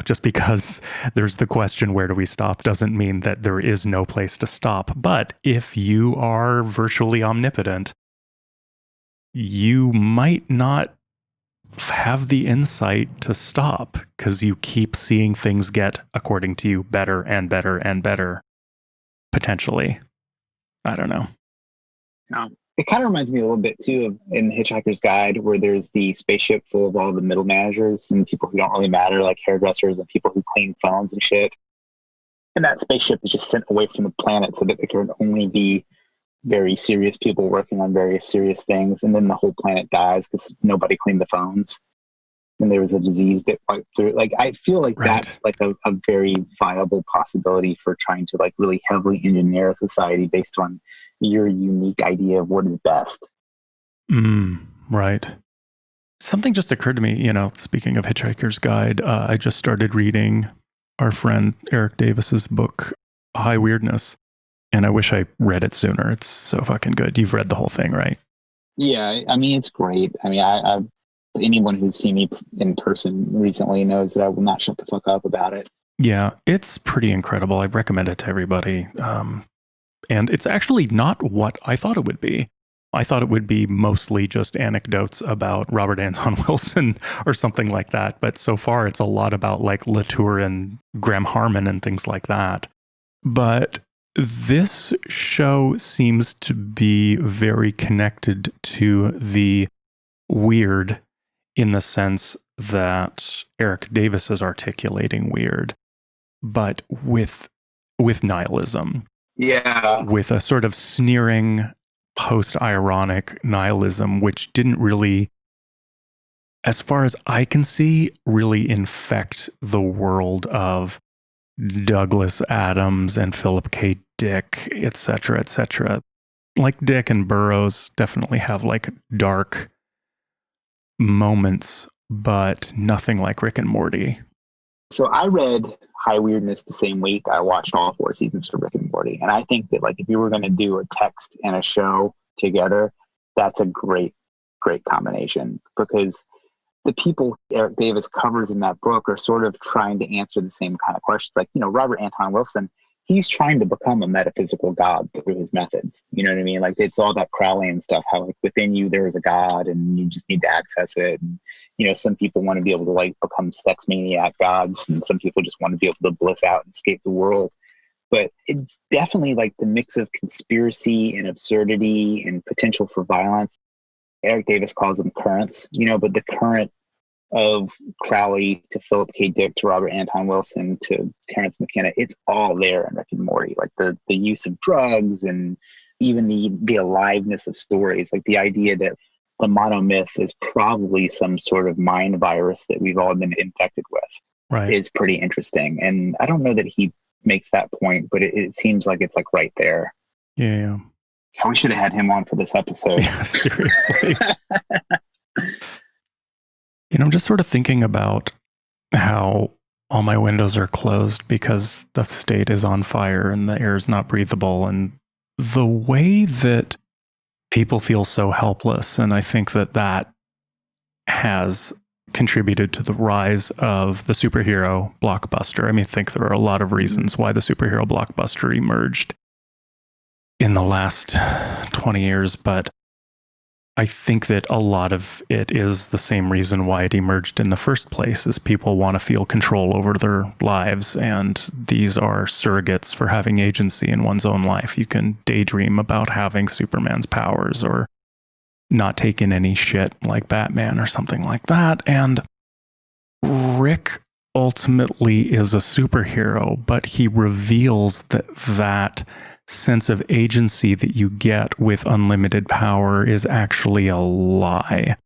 Just because there's the question, where do we stop, doesn't mean that there is no place to stop. But if you are virtually omnipotent, you might not have the insight to stop because you keep seeing things get, according to you, better and better and better, potentially. I don't know. No. It kind of reminds me a little bit too of in the Hitchhiker's Guide, where there's the spaceship full of all the middle managers and people who don't really matter, like hairdressers and people who clean phones and shit. And that spaceship is just sent away from the planet so that there can only be very serious people working on various serious things. And then the whole planet dies because nobody cleaned the phones. And there was a disease that wiped through. Like, I feel like that's like a very viable possibility for trying to like really heavily engineer a society based on your unique idea of what is best. Right. Something just occurred to me, speaking of Hitchhiker's Guide, I just started reading our friend Eric Davis's book, High Weirdness. And I wish I read it sooner. It's so fucking good. You've read the whole thing, right? Yeah, I mean, it's great. I mean, I anyone who's seen me in person recently knows that I will not shut the fuck up about it. Yeah, it's pretty incredible. I recommend it to everybody. And it's actually not what I thought it would be. I thought it would be mostly just anecdotes about Robert Anton Wilson or something like that. But so far, it's a lot about like Latour and Graham Harmon and things like that. But this show seems to be very connected to the weird in the sense that Eric Davis is articulating weird, but with nihilism. Yeah. With a sort of sneering, post-ironic nihilism, which didn't really, as far as I can see, really infect the world of Douglas Adams and Philip K. Dick, etc., etc. Like Dick and Burroughs definitely have like dark moments, but nothing like Rick and Morty. So I read High Weirdness the same week I watched all 4 seasons of Rick and Morty. And I think that like if you were going to do a text and a show together, that's a great combination, because the people Eric Davis covers in that book are sort of trying to answer the same kind of questions. Like, Robert Anton Wilson, he's trying to become a metaphysical god through his methods. You know what I mean? Like it's all that Crowleyan stuff, how like within you there is a god and you just need to access it. And, you know, some people want to be able to like become sex maniac gods, and some people just want to be able to bliss out and escape the world. But it's definitely like the mix of conspiracy and absurdity and potential for violence. Eric Davis calls them currents, you know, but the current of Crowley to Philip K. Dick to Robert Anton Wilson to Terrence McKenna, it's all there in Rick and Morty. Like the use of drugs and even the aliveness of stories, like the idea that the monomyth is probably some sort of mind virus that we've all been infected with, Right. is pretty interesting. And I don't know that he makes that point, but it seems like it's like right there. Yeah. We should have had him on for this episode. Yeah, seriously. You know, I'm just sort of thinking about how all my windows are closed because the state is on fire and the air is not breathable, and the way that people feel so helpless. And I think that has contributed to the rise of the superhero blockbuster. I mean, I think there are a lot of reasons why the superhero blockbuster emerged in the last 20 years, but I think that a lot of it is the same reason why it emerged in the first place, is people want to feel control over their lives, and these are surrogates for having agency in one's own life. You can daydream about having Superman's powers or not taking any shit like Batman or something like that. And Rick ultimately is a superhero, but he reveals that sense of agency that you get with unlimited power is actually a lie.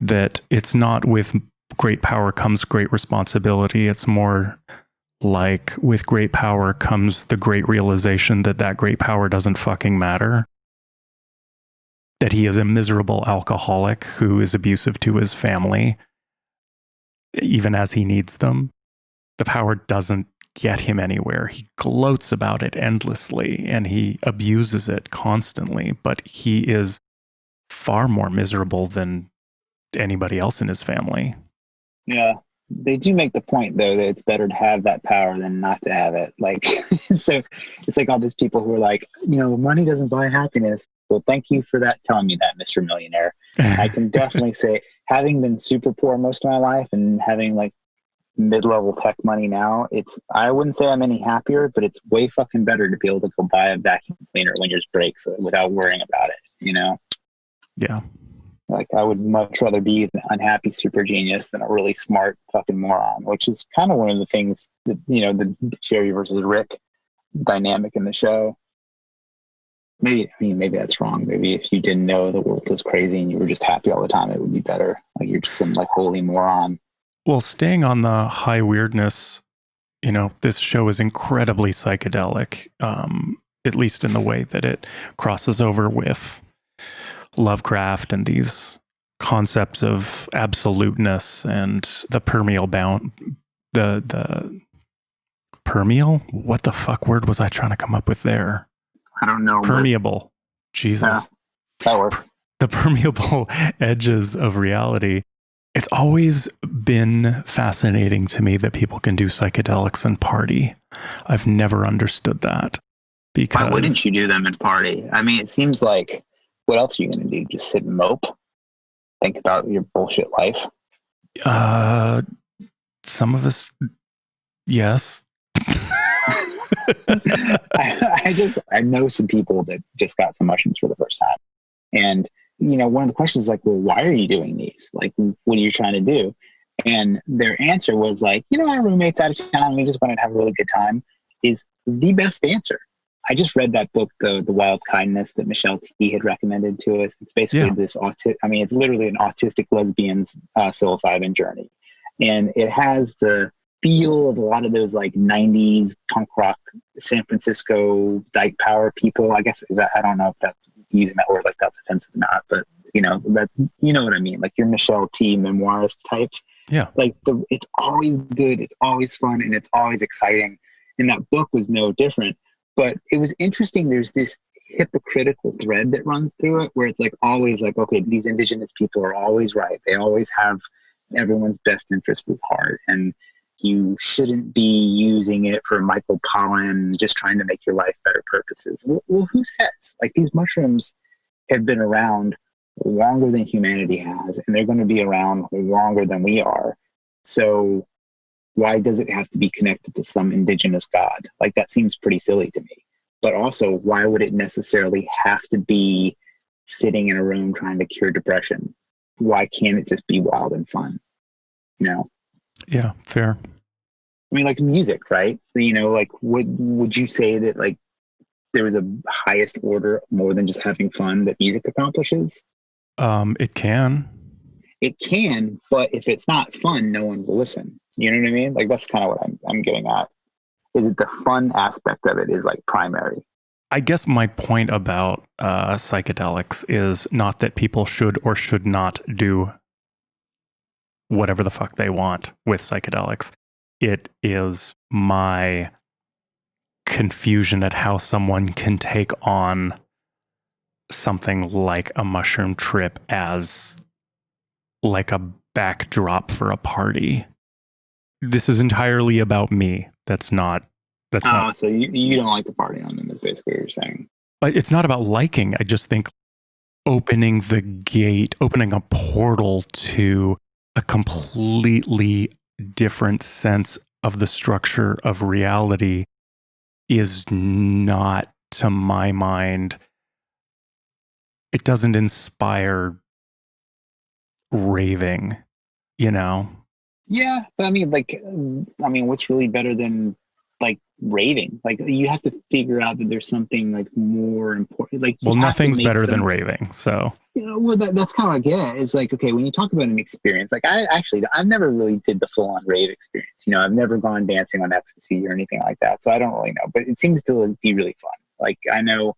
That it's not with great power comes great responsibility. It's more like with great power comes the great realization that great power doesn't fucking matter. That he is a miserable alcoholic who is abusive to his family, even as he needs them. The power doesn't get him anywhere. He gloats about it endlessly and he abuses it constantly, but he is far more miserable than anybody else in his family. Yeah. They do make the point though that it's better to have that power than not to have it. Like, so it's like all these people who are like, you know, money doesn't buy happiness. Well, thank you for that, telling me that, Mr. Millionaire. I can definitely say, having been super poor most of my life and having like mid-level tech money now, I wouldn't say I'm any happier, but it's way fucking better to be able to go buy a vacuum cleaner when yours breaks without worrying about it, you know? Yeah. Like I would much rather be an unhappy super genius than a really smart fucking moron, which is kind of one of the things that, you know, the Jerry versus Rick dynamic in the show. Maybe that's wrong. Maybe if you didn't know the world was crazy and you were just happy all the time, it would be better. Like you're just some like holy moron. Well, staying on the high weirdness, you know, this show is incredibly psychedelic, at least in the way that it crosses over with Lovecraft and these concepts of absoluteness and the permeable bound, the permeable? What the fuck word was I trying to come up with there? I don't know. Permeable. Jesus. Yeah, that works. The permeable edges of reality. It's always been fascinating to me that people can do psychedelics and party. I've never understood that. Because why wouldn't you do them and party? I mean, it seems like, what else are you going to do? Just sit and mope? Think about your bullshit life? Some of us, yes. I know some people that just got some mushrooms for the first time. And, you know, one of the questions is like, well, why are you doing these? Like, what are you trying to do? And their answer was like, you know, our roommate's out of town. We just wanted to have a really good time, is the best answer. I just read that book, The Wild Kindness, that Michelle T had recommended to us. It's basically this it's literally an autistic lesbian's psilocybin journey. And it has the feel of a lot of those like 90s punk rock San Francisco dyke power people. I guess I don't know if that's using that word like that's offensive or not, but you know what I mean. Like your Michelle T memoirist types. Yeah. Like it's always good, it's always fun, and it's always exciting. And that book was no different. But it was interesting. There's this hypocritical thread that runs through it where it's like always like, okay, these indigenous people are always right. They always have everyone's best interest at heart. And You shouldn't be using it for mycopollen, just trying to make your life better purposes. Well, who says? Like, these mushrooms have been around longer than humanity has, and they're going to be around longer than we are. So why does it have to be connected to some indigenous god? Like, that seems pretty silly to me. But also, why would it necessarily have to be sitting in a room trying to cure depression? Why can't it just be wild and fun? You know? Yeah, fair. I mean, like music, right? You know, like, would you say that, like, there was a highest order more than just having fun that music accomplishes? It can. It can, but if it's not fun, no one will listen. You know what I mean? Like, that's kind of what I'm getting at. Is it the fun aspect of it is like primary? I guess my point about psychedelics is not that people should or should not do whatever the fuck they want with psychedelics. It is my confusion at how someone can take on something like a mushroom trip as like a backdrop for a party. This is entirely about me. That's not. So you don't like the party on them is basically what you're saying. But it's not about liking. I just think opening the gate, opening a portal to a completely different sense of the structure of reality is not, to my mind, it doesn't inspire raving, you know? Yeah, but I mean, like, what's really better than like raving? Like, you have to figure out that there's something like more important. Like, well, nothing's better than raving. So, well, that's kind of like, yeah, it's like, okay, when you talk about an experience, like, I've never really did the full on rave experience. You know, I've never gone dancing on ecstasy or anything like that. So I don't really know, but it seems to be really fun. Like, I know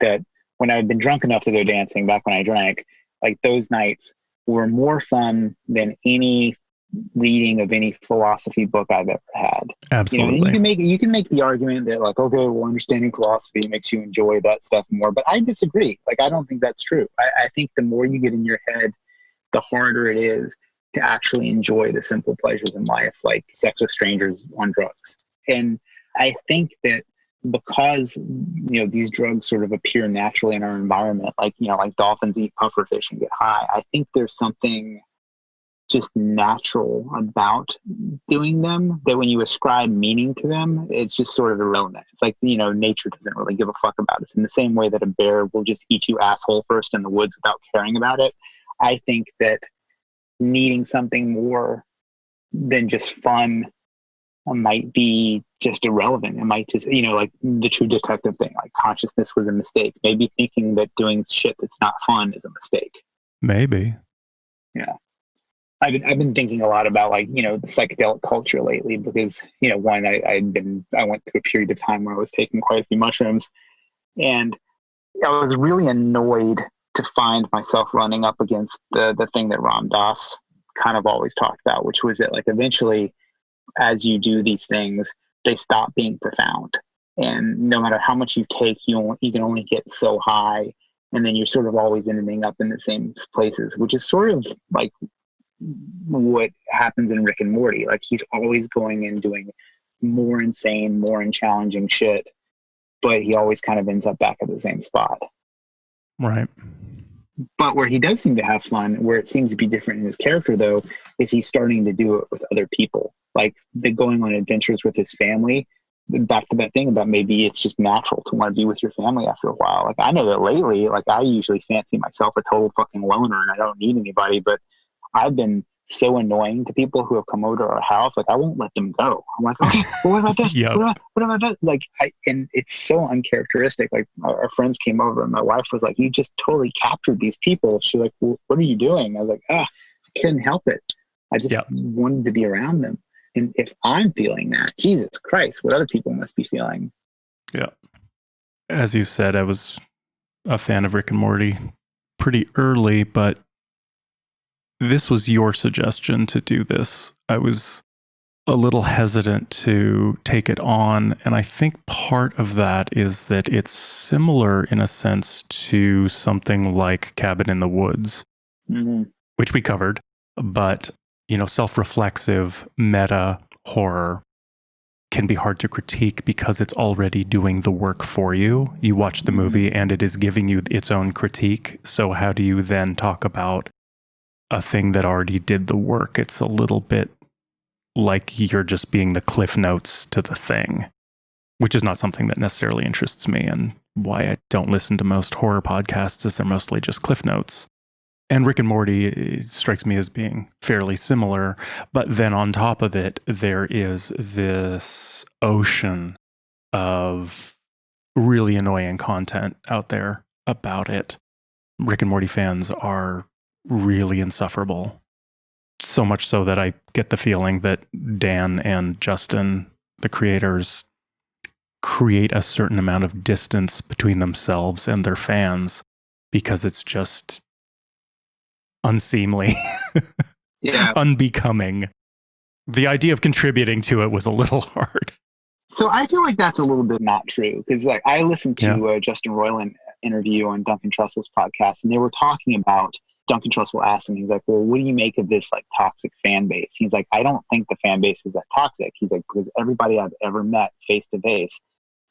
that when I've been drunk enough to go dancing back when I drank, like, those nights were more fun than any reading of any philosophy book I've ever had. absolutely. You know, and you can make the argument that, like, okay, well, understanding philosophy makes you enjoy that stuff more, but I disagree. Like, I don't think that's true. I think the more you get in your head, the harder it is to actually enjoy the simple pleasures in life, like sex with strangers on drugs. And I think that because, you know, these drugs sort of appear naturally in our environment, like, you know, like dolphins eat pufferfish and get high, I think there's something just natural about doing them that when you ascribe meaning to them, it's just sort of irrelevant. It's like, you know, nature doesn't really give a fuck about us in the same way that a bear will just eat you asshole first in the woods without caring about it. I think that needing something more than just fun might be just irrelevant. It might just, you know, like the True Detective thing, like consciousness was a mistake. Maybe thinking that doing shit that's not fun is a mistake. Maybe. Yeah. I've been thinking a lot about, like, you know, the psychedelic culture lately because, you know, one, I went through a period of time where I was taking quite a few mushrooms, and I was really annoyed to find myself running up against the thing that Ram Dass kind of always talked about, which was that, like, eventually as you do these things, they stop being profound. And no matter how much you take, you can only get so high. And then you're sort of always ending up in the same places, which is sort of like what happens in Rick and Morty. Like, he's always going and doing more insane, more challenging shit, but he always kind of ends up back at the same spot. Right. But where he does seem to have fun, where it seems to be different in his character, though, is he's starting to do it with other people. Like, the going on adventures with his family. Back to that thing about maybe it's just natural to want to be with your family after a while. Like, I know that lately, like, I usually fancy myself a total fucking loner and I don't need anybody, but I've been so annoying to people who have come over to our house. Like, I won't let them go. I'm like, okay, well, what about this? Yep. What about that? Like, and it's so uncharacteristic. Like, our friends came over and my wife was like, you just totally captured these people. She's like, well, what are you doing? I was like, I couldn't help it. I just wanted to be around them. And if I'm feeling that, Jesus Christ, what other people must be feeling. Yeah. As you said, I was a fan of Rick and Morty pretty early, but this was your suggestion to do this. I was a little hesitant to take it on, and I think part of that is that it's similar in a sense to something like Cabin in the Woods, which we covered, but, you know, self-reflexive, meta, horror can be hard to critique because it's already doing the work for you. You watch the movie and it is giving you its own critique. So how do you then talk about a thing that already did the work? It's a little bit like you're just being the cliff notes to the thing, which is not something that necessarily interests me, and why I don't listen to most horror podcasts is they're mostly just cliff notes. And Rick and Morty strikes me as being fairly similar, but then on top of it, there is this ocean of really annoying content out there about it. Rick and Morty fans are really insufferable. So much so that I get the feeling that Dan and Justin, the creators, create a certain amount of distance between themselves and their fans because it's just unseemly, Yeah. unbecoming. The idea of contributing to it was a little hard. So I feel like that's a little bit not true, because like I listened to a Justin Roiland interview on Duncan Trussell's podcast, and they were talking about Duncan Trussell asked him, he's like, well, what do you make of this like toxic fan base? He's like, I don't think the fan base is that toxic. He's like, because everybody I've ever met face to face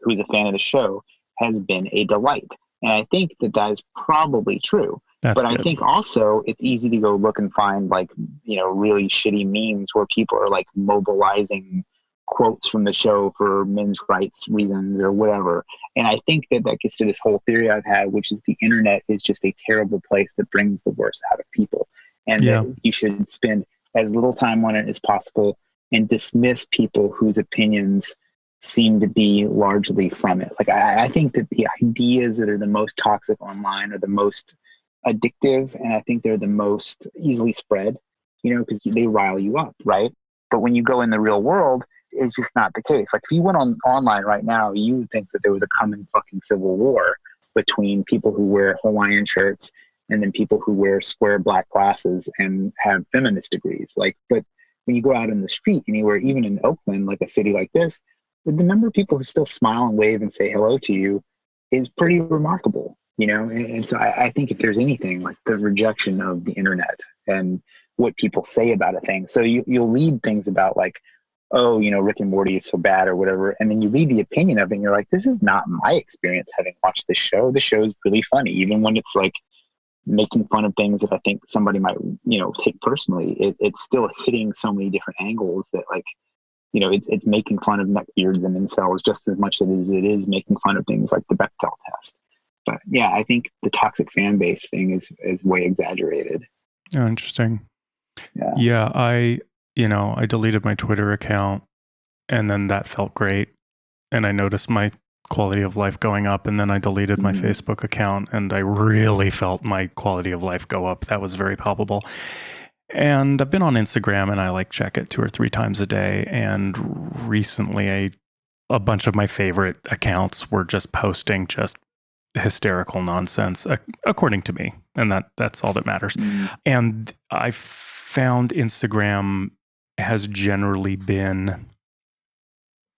who's a fan of the show has been a delight. And I think that that is probably true. That's but good. I think also it's easy to go look and find like, you know, really shitty memes where people are like mobilizing quotes from the show for men's rights reasons or whatever. And I think that that gets to this whole theory I've had, which is the internet is just a terrible place that brings the worst out of people. And that you should spend as little time on it as possible and dismiss people whose opinions seem to be largely from it. Like I think that the ideas that are the most toxic online are the most addictive, and I think they're the most easily spread, you know, because they rile you up, right? But when you go in the real world, it's just not the case. Like if you went online right now, you would think that there was a coming fucking civil war between people who wear Hawaiian shirts and then people who wear square black glasses and have feminist degrees. Like, but when you go out in the street anywhere, even in Oakland, like a city like this, the number of people who still smile and wave and say hello to you is pretty remarkable, you know? And so I think if there's anything, like the rejection of the internet and what people say about a thing. So you'll read things about like, oh, you know, Rick and Morty is so bad or whatever. And then you read the opinion of it and you're like, this is not my experience having watched this show. The show is really funny, even when it's like making fun of things that I think somebody might, you know, take personally. It's still hitting so many different angles that like, you know, it's making fun of neckbeards and incels just as much as it is making fun of things like the Bechdel test. But yeah, I think the toxic fan base thing is way exaggerated. Oh, interesting. Yeah, I deleted my Twitter account and then that felt great. And I noticed my quality of life going up, and then I deleted my Facebook account and I really felt my quality of life go up. That was very palpable. And I've been on Instagram and I like check it 2 or 3 times a day. And recently a bunch of my favorite accounts were just posting just hysterical nonsense, according to me. And that's all that matters. And I found Instagram has generally been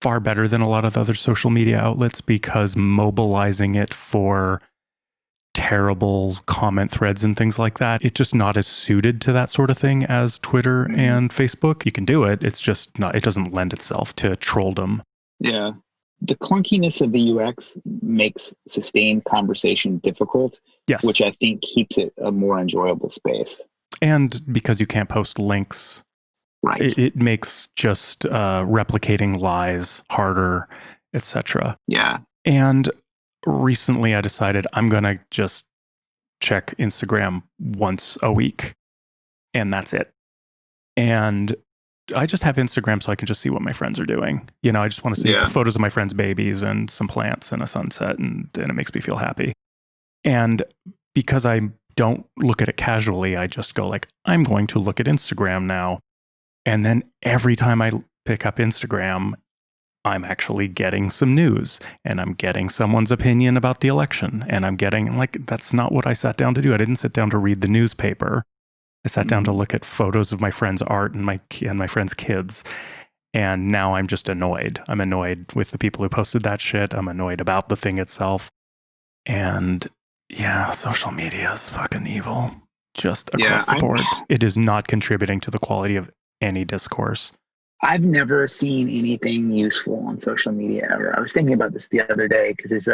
far better than a lot of other social media outlets because mobilizing it for terrible comment threads and things like that, it's just not as suited to that sort of thing as Twitter and Facebook. You can do it. It's just not, it doesn't lend itself to trolldom. Yeah. The clunkiness of the UX makes sustained conversation difficult, yes, which I think keeps it a more enjoyable space. And because you can't post links, right? It makes just replicating lies harder, etc. Yeah. And recently I decided I'm going to just check Instagram once a week, and that's it. And I just have Instagram so I can just see what my friends are doing. You know, I just want to see photos of my friends' babies and some plants and a sunset, and it makes me feel happy. And because I don't look at it casually, I just go like, I'm going to look at Instagram now. And then every time I pick up Instagram, I'm actually getting some news, and I'm getting someone's opinion about the election. And I'm getting like, that's not what I sat down to do. I didn't sit down to read the newspaper. I sat down to look at photos of my friends' art and my friends' kids. And now I'm just annoyed. I'm annoyed with the people who posted that shit. I'm annoyed about the thing itself. And yeah, social media is fucking evil. Just across the board. It is not contributing to the quality of any discourse. I've never seen anything useful on social media ever. I was thinking about this the other day because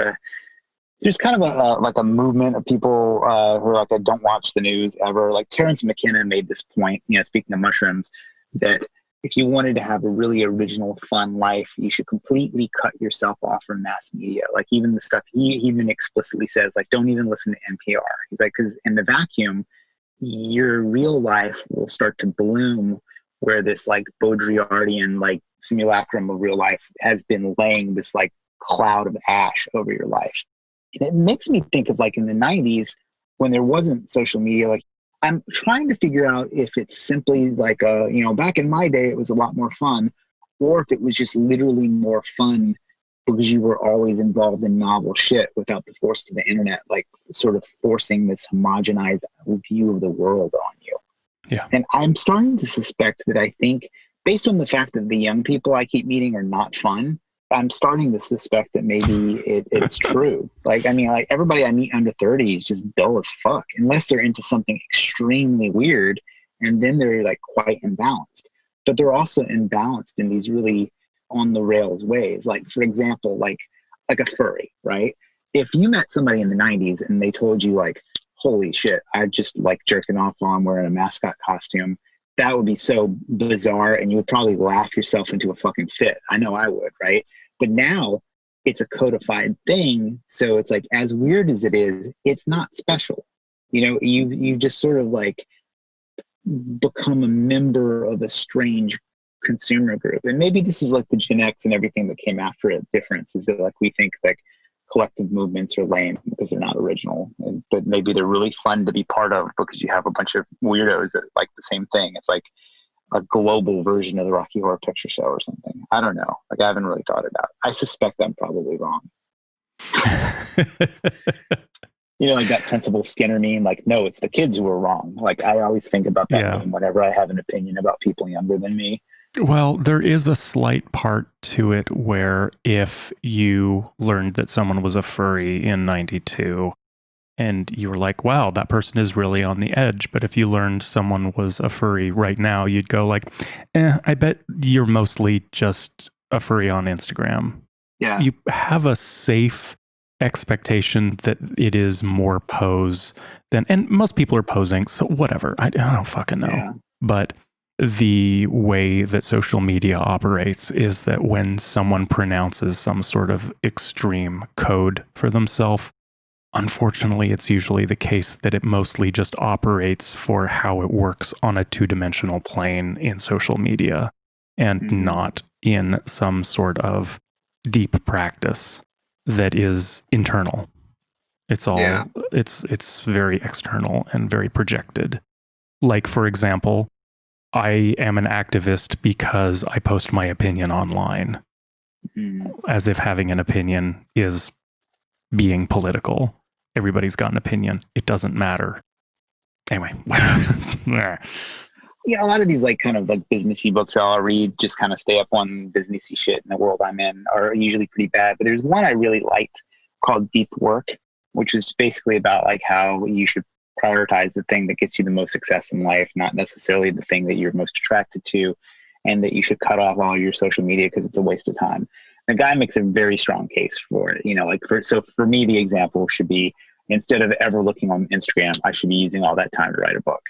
there's kind of a like a movement of people who are like, I don't watch the news ever. Like Terrence McKenna made this point, speaking of mushrooms, that if you wanted to have a really original, fun life, you should completely cut yourself off from mass media. Like even the stuff he even explicitly says, like, don't even listen to NPR. He's like, because in the vacuum, your real life will start to bloom where this like Baudrillardian like simulacrum of real life has been laying this like cloud of ash over your life. And it makes me think of like in the 90s when there wasn't social media, like I'm trying to figure out if it's simply like back in my day, it was a lot more fun, or if it was just literally more fun because you were always involved in novel shit without the force of the internet, like sort of forcing this homogenized view of the world on you. Yeah. And I'm starting to suspect that I think, based on the fact that the young people I keep meeting are not fun, I'm starting to suspect that maybe it's true. Like, I mean, like everybody I meet under 30 is just dull as fuck, unless they're into something extremely weird, and then they're like quite imbalanced. But they're also imbalanced in these really on the rails ways. Like, for example, like a furry, right? If you met somebody in the 90s and they told you like, holy shit, I just like jerking off while I'm wearing a mascot costume, that would be so bizarre and you would probably laugh yourself into a fucking fit. I know I would, right? But now it's a codified thing. So it's like, as weird as it is, it's not special. You just sort of like become a member of a strange consumer group. And maybe this is like the Gen X and everything that came after it difference is that like we think like collective movements are lame because they're not original, but maybe they're really fun to be part of because you have a bunch of weirdos that like the same thing. It's like a global version of the Rocky Horror Picture Show or something. I don't know. Like I haven't really thought it out. I suspect I'm probably wrong. Like that Principal Skinner meme, like, no, it's the kids who are wrong. Like I always think about that meme whenever I have an opinion about people younger than me. Well, there is a slight part to it where if you learned that someone was a furry in 92 and you were like, wow, that person is really on the edge. But if you learned someone was a furry right now, you'd go like, I bet you're mostly just a furry on Instagram. Yeah. You have a safe expectation that it is more pose than, and most people are posing. So whatever. I don't fucking know. Yeah. But the way that social media operates is that when someone pronounces some sort of extreme code for themselves, unfortunately, it's usually the case that it mostly just operates for how it works on a two-dimensional plane in social media and not in some sort of deep practice that is internal. It's all, it's very external and very projected. Like, for example, I am an activist because I post my opinion online, as if having an opinion is being political. Everybody's got an opinion. It doesn't matter. Anyway. Yeah, a lot of these like kind of like businessy books I'll read, just kind of stay up on businessy shit in the world I'm in, are usually pretty bad. But there's one I really liked called Deep Work, which is basically about like how you should prioritize the thing that gets you the most success in life, not necessarily the thing that you're most attracted to, and that you should cut off all your social media because it's a waste of time. The guy makes a very strong case for it. So for me, the example should be, instead of ever looking on Instagram, I should be using all that time to write a book,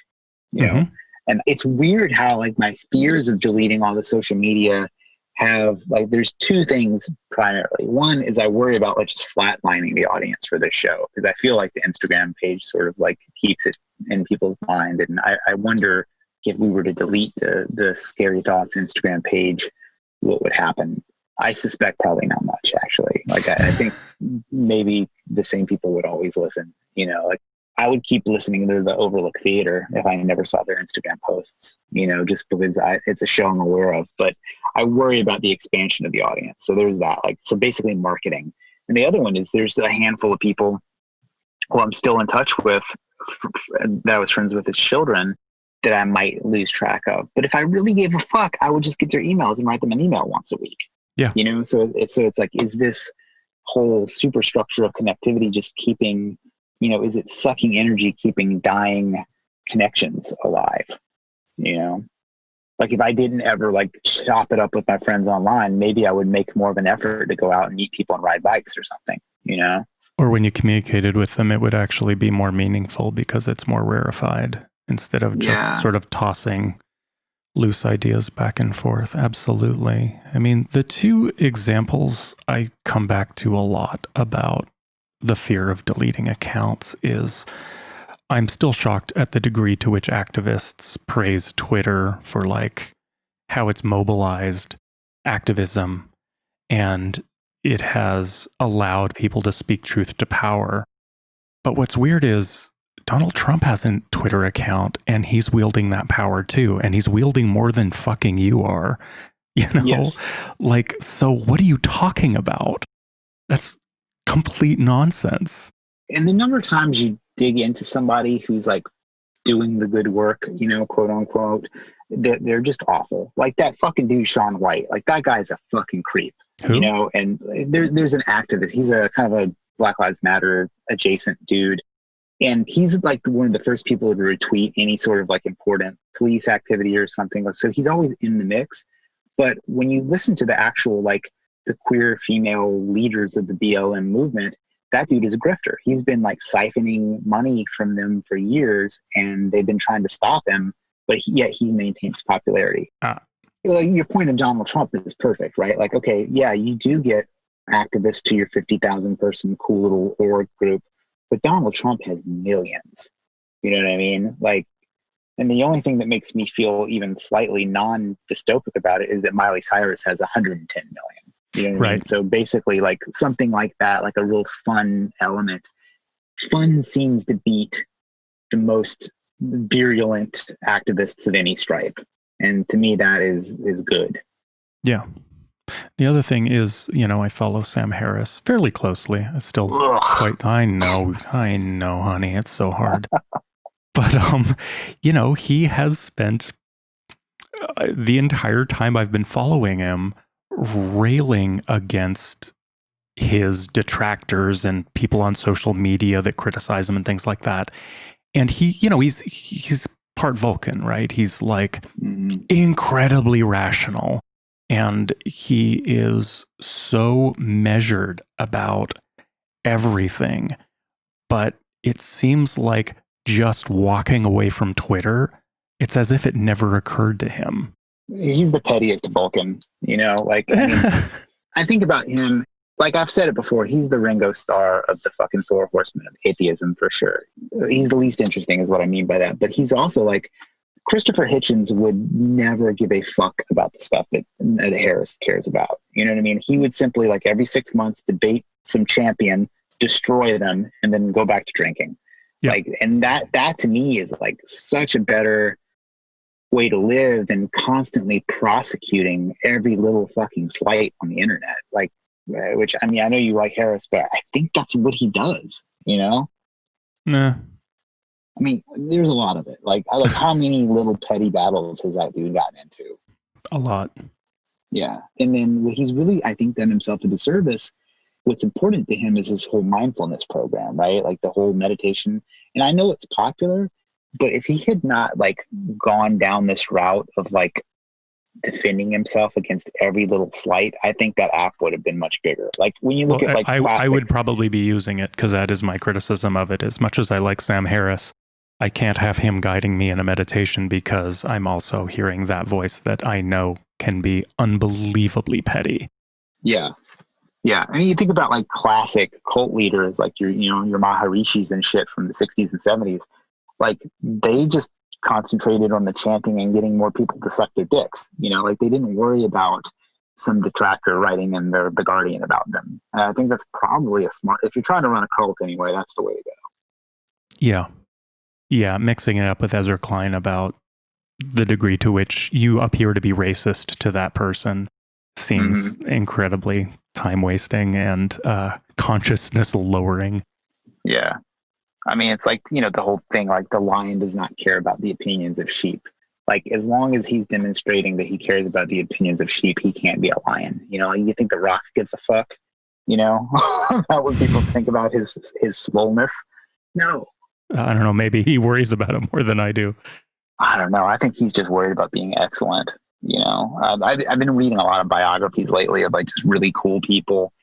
you know? And it's weird how like my fears of deleting all the social media have like, there's two things primarily. One is I worry about like just flatlining the audience for this show because I feel like the Instagram page sort of like keeps it in people's mind. And I wonder if we were to delete the Scary Thoughts Instagram page, what would happen? I suspect probably not much, actually. Like I think maybe the same people would always listen, like I would keep listening to the Overlook Theater if I never saw their Instagram posts, just because it's a show I'm aware of. But I worry about the expansion of the audience. So there's that. So basically marketing. And the other one is there's a handful of people who I'm still in touch with that I was friends with as children that I might lose track of. But if I really gave a fuck, I would just get their emails and write them an email once a week. Yeah. So it's like, is this whole superstructure of connectivity just keeping, is it sucking energy, keeping dying connections alive? Like if I didn't ever like chop it up with my friends online, maybe I would make more of an effort to go out and meet people and ride bikes or something, you know? Or when you communicated with them, it would actually be more meaningful because it's more rarefied instead of just Yeah. sort of tossing loose ideas back and forth. Absolutely. I mean, the two examples I come back to a lot about the fear of deleting accounts is I'm still shocked at the degree to which activists praise Twitter for like how it's mobilized activism and it has allowed people to speak truth to power. But what's weird is Donald Trump has a Twitter account and he's wielding that power too. And he's wielding more than fucking you are, you know? Yes. Like, so what are you talking about? That's complete nonsense. And the number of times you dig into somebody who's like doing the good work, you know, quote unquote, they're just awful. Like that fucking dude, Sean White, like that guy's a fucking creep, you Who? know, and there's an activist. He's a kind of a Black Lives Matter adjacent dude. And he's like one of the first people to retweet any sort of like important police activity or something. So he's always in the mix. But when you listen to the actual, like the queer female leaders of the BLM movement, that dude is a grifter. He's been like siphoning money from them for years and they've been trying to stop him, but yet he maintains popularity. Ah, Like your point of Donald Trump is perfect, right? Like, okay, yeah, you do get activists to your 50,000 person cool little org group, but Donald Trump has millions. You know what I mean? Like, and the only thing that makes me feel even slightly non-dystopic about it is that Miley Cyrus has 110 million. You know what I mean? right. So basically, like something like that, like a real fun element. Fun seems to beat the most virulent activists of any stripe, and to me, that is good. Yeah. The other thing is, you know, I follow Sam Harris fairly closely. I still Ugh. quite, I know, honey, it's so hard. But, you know, he has spent the entire time I've been following him railing against his detractors and people on social media that criticize him and things like that. And he, you know, he's part Vulcan, right? He's like Mhm. incredibly rational and he is so measured about everything. But it seems like just walking away from Twitter, it's as if it never occurred to him. He's the pettiest Vulcan, you know. Like, I mean, I think about him. Like I've said it before, he's the Ringo Starr of the fucking four horsemen of atheism for sure. He's the least interesting, is what I mean by that. But he's also like Christopher Hitchens would never give a fuck about the stuff that Harris cares about. You know what I mean? He would simply like every 6 months debate some champion, destroy them, and then go back to drinking. Yeah. Like, and that to me is like such a better way to live than constantly prosecuting every little fucking slight on the internet. Like, which I mean, I know you like Harris, but I think that's what he does. You know, Nah, I mean, there's a lot of it. Like how many little petty battles has that dude gotten into? a lot. Yeah, and then what he's really, I think, done himself a disservice. What's important to him is his whole mindfulness program, right? Like the whole meditation. And I know it's popular, but if he had not like gone down this route of like defending himself against every little slight, I think that app would have been much bigger. Like when you look Well, at like I classic, would probably be using it because that is my criticism of it. As much as I like Sam Harris, I can't have him guiding me in a meditation because I'm also hearing that voice that I know can be unbelievably petty. yeah, yeah. I mean, you think about like classic cult leaders, like your Maharishis and shit from the 60s and 70s. Like they just concentrated on the chanting and getting more people to suck their dicks. You know, like they didn't worry about some detractor writing in the Guardian about them. And I think that's probably a smart. If you're trying to run a cult anyway, that's the way to go. Yeah. Yeah. Mixing it up with Ezra Klein about the degree to which you appear to be racist to that person seems Mm-hmm. incredibly time wasting and consciousness lowering. Yeah. I mean, it's like, the whole thing, like the lion does not care about the opinions of sheep. Like, as long as he's demonstrating that he cares about the opinions of sheep, he can't be a lion. Like, you think The Rock gives a fuck, about what people think about his swollenness? No. I don't know. Maybe he worries about it more than I do. I don't know. I think he's just worried about being excellent. I've been reading a lot of biographies lately of like just really cool people,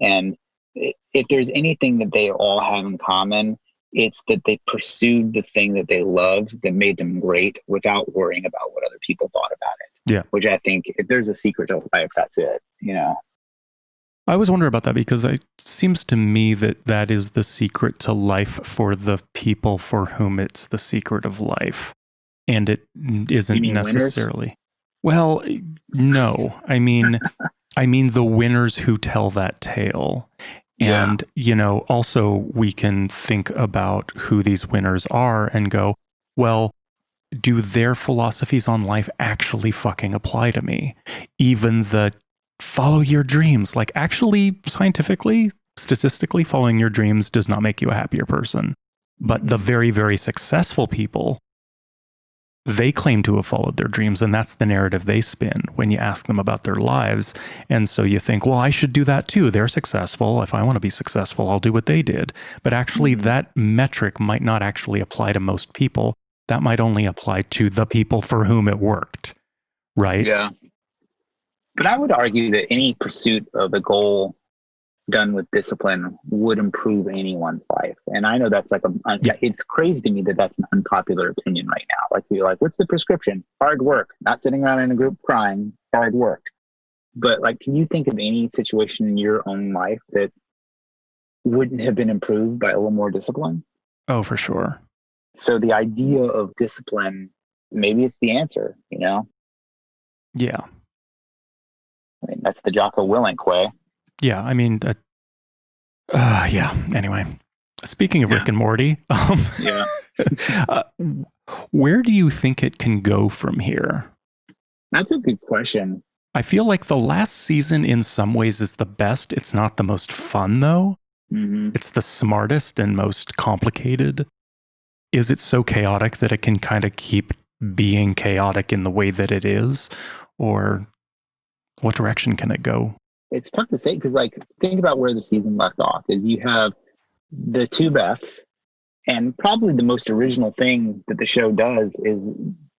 and if there's anything that they all have in common, it's that they pursued the thing that they loved that made them great without worrying about what other people thought about it. Yeah. Which I think, if there's a secret to life, that's it. I always wonder about that because it seems to me that that is the secret to life for the people for whom it's the secret of life. And it isn't You mean necessarily. Winners? Well, no. I mean the winners who tell that tale. Yeah. And, also we can think about who these winners are and go, well, do their philosophies on life actually fucking apply to me? Even the follow your dreams, like actually scientifically, statistically, following your dreams does not make you a happier person. But the very, very successful people, they claim to have followed their dreams, and that's the narrative they spin when you ask them about their lives. And so you think, well, I should do that too. They're successful. If I want to be successful, I'll do what they did. But actually, that metric might not actually apply to most people. That might only apply to the people for whom it worked, right? Yeah. But I would argue that any pursuit of a goal done with discipline would improve anyone's life. And I know that's like it's crazy to me that that's an unpopular opinion right now. Like, you're like, what's the prescription? Hard work, not sitting around in a group crying, hard work. But like, can you think of any situation in your own life that wouldn't have been improved by a little more discipline? Oh, for sure. So the idea of discipline, maybe it's the answer, Yeah. I mean, that's the Jocko Willink way. Yeah. I mean, yeah. Anyway, speaking of Rick and Morty, Yeah. where do you think it can go from here? That's a good question. I feel like the last season in some ways is the best. It's not the most fun though. Mm-hmm. It's the smartest and most complicated. Is it so chaotic that it can kind of keep being chaotic in the way that it is? Or what direction can it go? It's tough to say because, like, think about where the season left off. Is you have the two Beths, and probably the most original thing that the show does is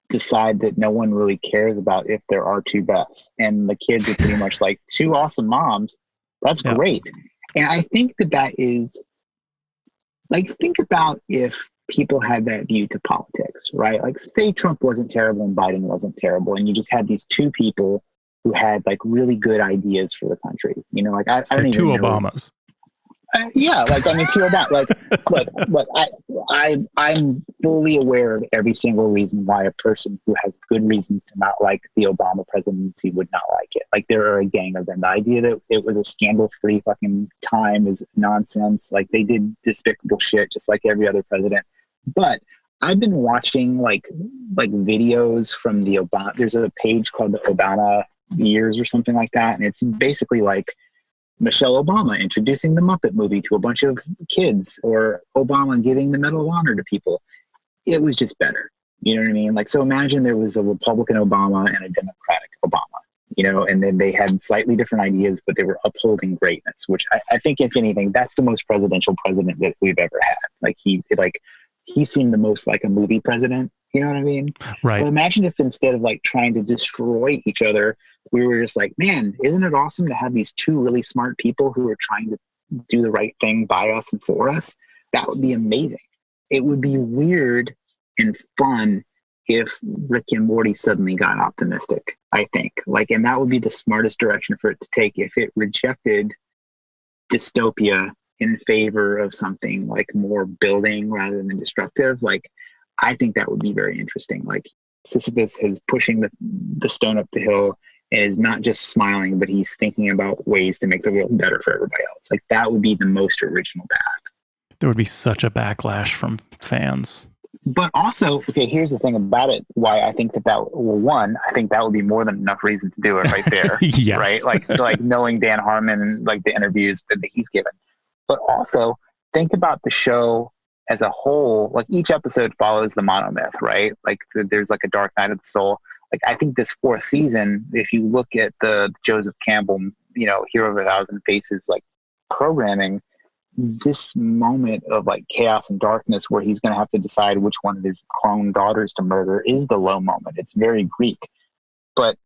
decide that no one really cares about if there are two Beths, and the kids are pretty much like two awesome moms. That's great, and I think that is like, think about if people had that view to politics, right? Like, say Trump wasn't terrible and Biden wasn't terrible, and you just had these two people who had like really good ideas for the country. Like, I don't even two know. Obamas. Yeah, like, I mean, two Obamas. Look, I'm fully aware of every single reason why a person who has good reasons to not like the Obama presidency would not like it. Like, there are a gang of them. The idea that it was a scandal-free fucking time is nonsense. Like, they did despicable shit just like every other president. But I've been watching like videos from the Obama. There's a page called the Obama Years or something like that, and it's basically like Michelle Obama introducing the Muppet movie to a bunch of kids, or Obama giving the Medal of Honor to people. It was just better. You know what I mean? Like, so imagine there was a Republican Obama and a Democratic Obama, and then they had slightly different ideas, but they were upholding greatness, which I think, if anything, that's the most presidential president that we've ever had. Like, he seemed the most like a movie president. You know what I mean? Right. But imagine if instead of like trying to destroy each other, we were just like, man, isn't it awesome to have these two really smart people who are trying to do the right thing by us and for us? That would be amazing. It would be weird and fun if Rick and Morty suddenly got optimistic, I think. Like, and that would be the smartest direction for it to take if it rejected dystopia in favor of something like more building rather than destructive. Like, I think that would be very interesting. Like, Sisyphus is pushing the stone up the hill and is not just smiling, but he's thinking about ways to make the world better for everybody else. Like, that would be the most original path. There would be such a backlash from fans. But also, okay, here's the thing about it. Why I think one, I think that would be more than enough reason to do it right there. Yes. Right? Like knowing Dan Harmon and like the interviews that he's given. But also think about the show as a whole. Like, each episode follows the monomyth, right? Like, there's like a Dark Night of the Soul. Like, I think this fourth season, if you look at the Joseph Campbell, Hero of a Thousand Faces, like, programming, this moment of like chaos and darkness where he's going to have to decide which one of his clone daughters to murder is the low moment. It's very Greek, but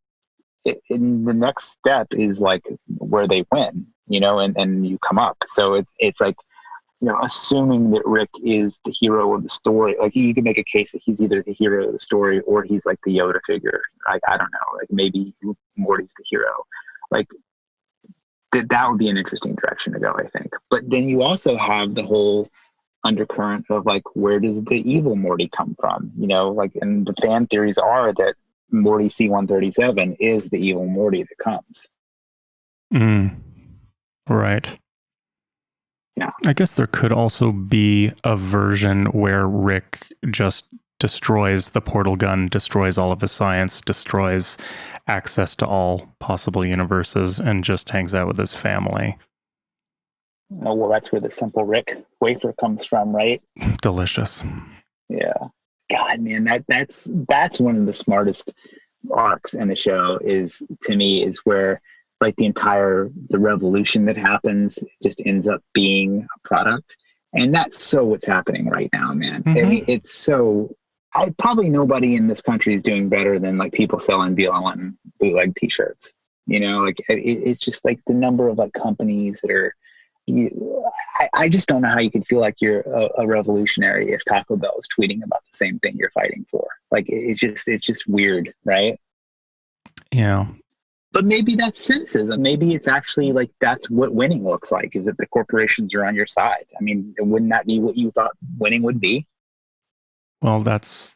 in the next step is like where they win, and you come up. So it's like, assuming that Rick is the hero of the story, like you can make a case that he's either the hero of the story or he's like the Yoda figure. Like, I don't know, like maybe Morty's the hero. Like that would be an interesting direction to go, I think. But then you also have the whole undercurrent of like, where does the evil Morty come from? Like, and the fan theories are that Morty C-137 is the evil Morty that comes. Right. Yeah. I guess there could also be a version where Rick just destroys the portal gun, destroys all of his science, destroys access to all possible universes, and just hangs out with his family. Oh, well, that's where the simple Rick wafer comes from, right? Delicious. Yeah. God, man, that's one of the smartest arcs in the show is, to me, is where like the revolution that happens just ends up being a product. And that's so what's happening right now, man. Mm-hmm. I mean, it's so, probably nobody in this country is doing better than like people selling BLM bootleg t-shirts, like it's just like the number of like companies that are, I just don't know how you could feel like you're a revolutionary if Taco Bell is tweeting about the same thing you're fighting for. Like it's just weird, right? Yeah. But maybe that's cynicism. Maybe it's actually like that's what winning looks like, is that the corporations are on your side. I mean, wouldn't that be what you thought winning would be? Well, that's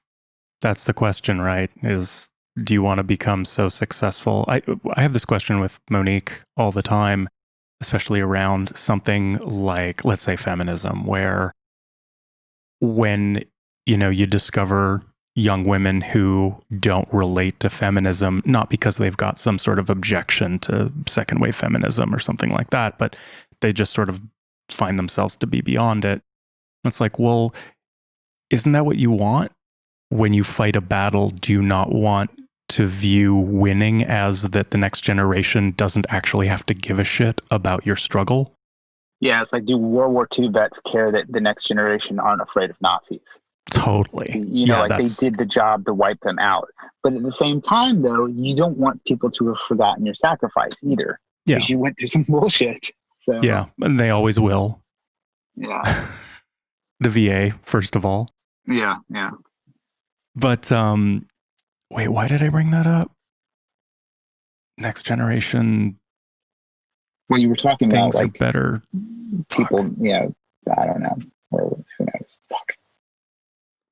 the question, right? Is, do you want to become so successful? I have this question with Monique all the time, especially around something like, let's say, feminism, where when you discover young women who don't relate to feminism, not because they've got some sort of objection to second wave feminism or something like that, but they just sort of find themselves to be beyond it. It's like, well, isn't that what you want? When you fight a battle, do you not want to view winning as that the next generation doesn't actually have to give a shit about your struggle? Yeah, it's like, do World War II vets care that the next generation aren't afraid of Nazis? Totally. They did the job to wipe them out. But at the same time, though, you don't want people to have forgotten your sacrifice either. Yeah. Because you went through some bullshit. So yeah, and they always will. Yeah. The VA, first of all. Yeah. But wait, why did I bring that up? Next generation. Well, you were talking about like better people. Fuck. Yeah, I don't know. Or who knows? Fuck.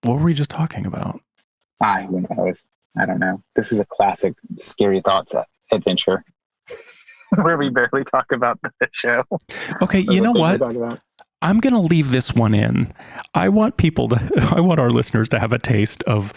What were we just talking about? Who knows? I don't know. This is a classic Scary Thoughts adventure where we barely talk about the show. Okay, you know what? I'm going to leave this one in. I want our listeners to have a taste of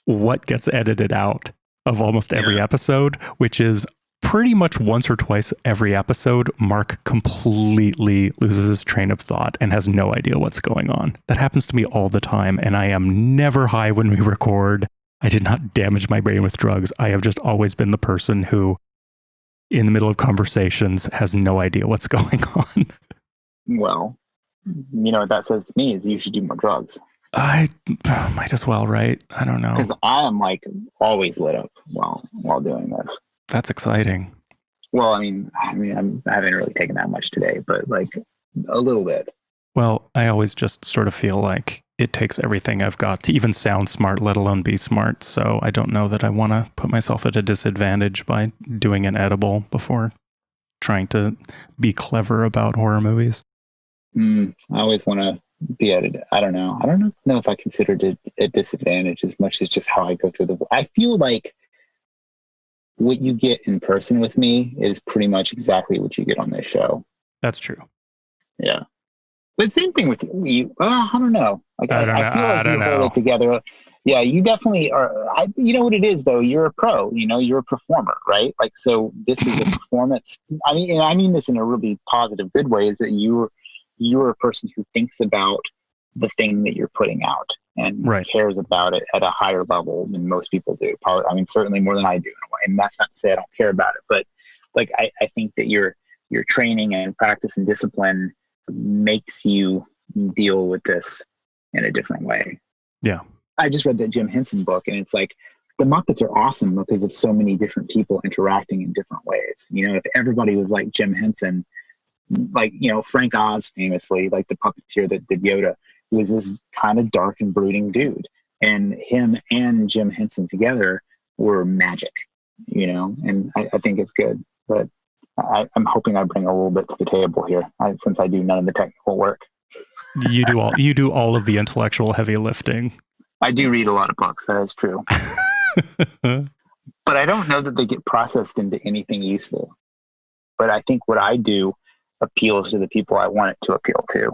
what gets edited out of almost every episode, which is pretty much once or twice every episode, Mark completely loses his train of thought and has no idea what's going on. That happens to me all the time, and I am never high when we record. I did not damage my brain with drugs. I have just always been the person who, in the middle of conversations, has no idea what's going on. Well, what that says to me is you should do more drugs. I might as well, right? I don't know. Because I am like always lit up while doing this. That's exciting. Well, I mean, I haven't really taken that much today, but like a little bit. Well, I always just sort of feel like it takes everything I've got to even sound smart, let alone be smart. So I don't know that I want to put myself at a disadvantage by doing an edible before trying to be clever about horror movies. I always want to be at it. I don't know. I don't know if I consider it a disadvantage as much as just how I go through I feel like what you get in person with me is pretty much exactly what you get on this show. That's true. Yeah. But same thing with you. I don't know. Like I feel like you hold it together. Yeah, you definitely are. You know what it is, though? You're a pro. You're a performer, right? Like, so this is a performance. I mean this in a really positive, good way, is that you're a person who thinks about the thing that you're putting out and cares about it at a higher level than most people do. Probably, I mean, certainly more than I do. And that's not to say I don't care about it, but like, I think that your training and practice and discipline makes you deal with this in a different way. Yeah. I just read that Jim Henson book, and it's like the Muppets are awesome because of so many different people interacting in different ways. If everybody was like Jim Henson, like, Frank Oz famously, like the puppeteer that did Yoda, was this kind of dark and brooding dude. And him and Jim Henson together were magic, and I think it's good. But I'm hoping I bring a little bit to the table here, since I do none of the technical work. You do all of the intellectual heavy lifting. I do read a lot of books. That is true. But I don't know that they get processed into anything useful. But I think what I do appeals to the people I want it to appeal to.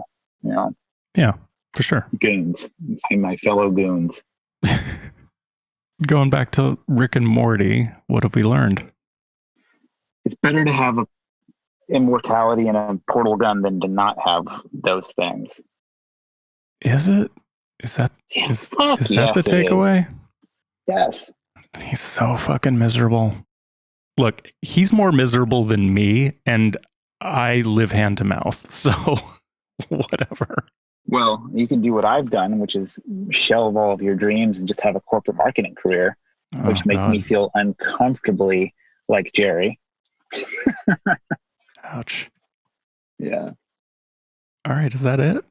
Yeah, for sure. Goons, my fellow goons. Going back to Rick and Morty, what have we learned? It's better to have immortality and a portal gun than to not have those things. Is it? Is that the takeaway? Yes. He's so fucking miserable. Look, he's more miserable than me, and I live hand to mouth, so whatever. Well, you can do what I've done, which is shelve all of your dreams and just have a corporate marketing career, which makes me feel uncomfortably like Jerry. Ouch. Yeah. All right, is that it?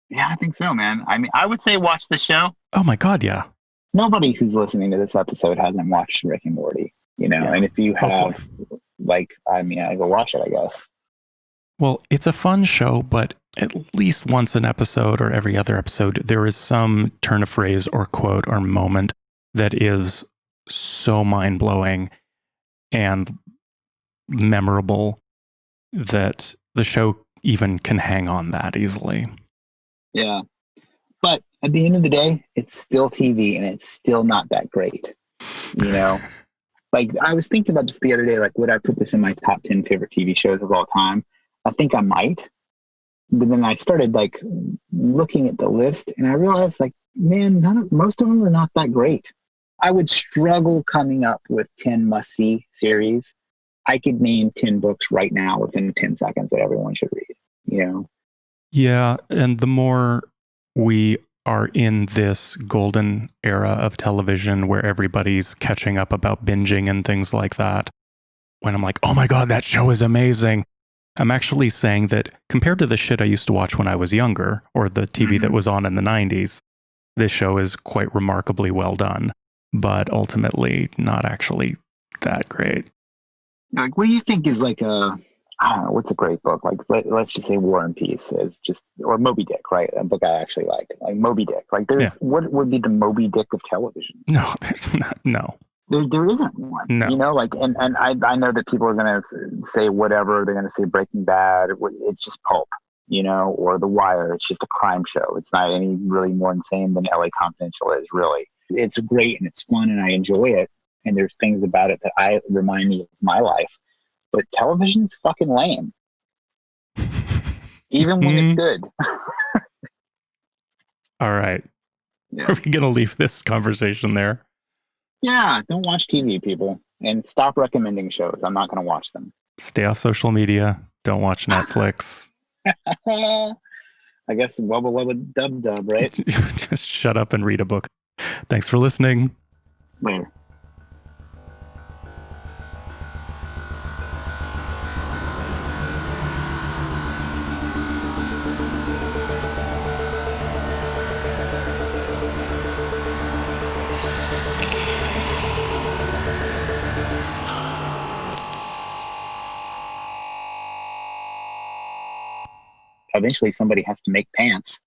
Yeah, I think so, man. I mean, I would say watch the show. Oh my God, yeah. Nobody who's listening to this episode hasn't watched Rick and Morty, Yeah. And if you have, I go watch it, I guess. Well, it's a fun show, but at least once an episode or every other episode, there is some turn of phrase or quote or moment that is so mind-blowing and memorable that the show even can hang on that easily. Yeah. But at the end of the day, it's still TV and it's still not that great. Like, I was thinking about this the other day, like, would I put this in my top 10 favorite TV shows of all time? I think I might. But then I started like looking at the list and I realized, like, man, most of them are not that great. I would struggle coming up with 10 must-see series. I could name 10 books right now within 10 seconds that everyone should read, Yeah, and the more we are in this golden era of television where everybody's catching up about binging and things like that, when I'm like, oh my God, that show is amazing, I'm actually saying that compared to the shit I used to watch when I was younger, or the TV that was on in the 90s, this show is quite remarkably well done, but ultimately not actually that great. Like, what do you think is like I don't know, what's a great book? Like, let's just say War and Peace is or Moby Dick, right? A book I actually like Moby Dick. Like, what would be the Moby Dick of television? No, there's not. No. There isn't one. No. Like, and I know that people are going to say whatever. They're going to say Breaking Bad. It's just pulp, or The Wire. It's just a crime show. It's not any really more insane than LA Confidential is, really. It's great and it's fun and I enjoy it. And there's things about it that remind me of my life. But television's fucking lame. Even when it's good. All right. Yeah. Are we going to leave this conversation there? Yeah, don't watch TV, people. And stop recommending shows. I'm not going to watch them. Stay off social media. Don't watch Netflix. I guess wubba wubba dub dub, right? Just shut up and read a book. Thanks for listening. Later. Eventually somebody has to make pants.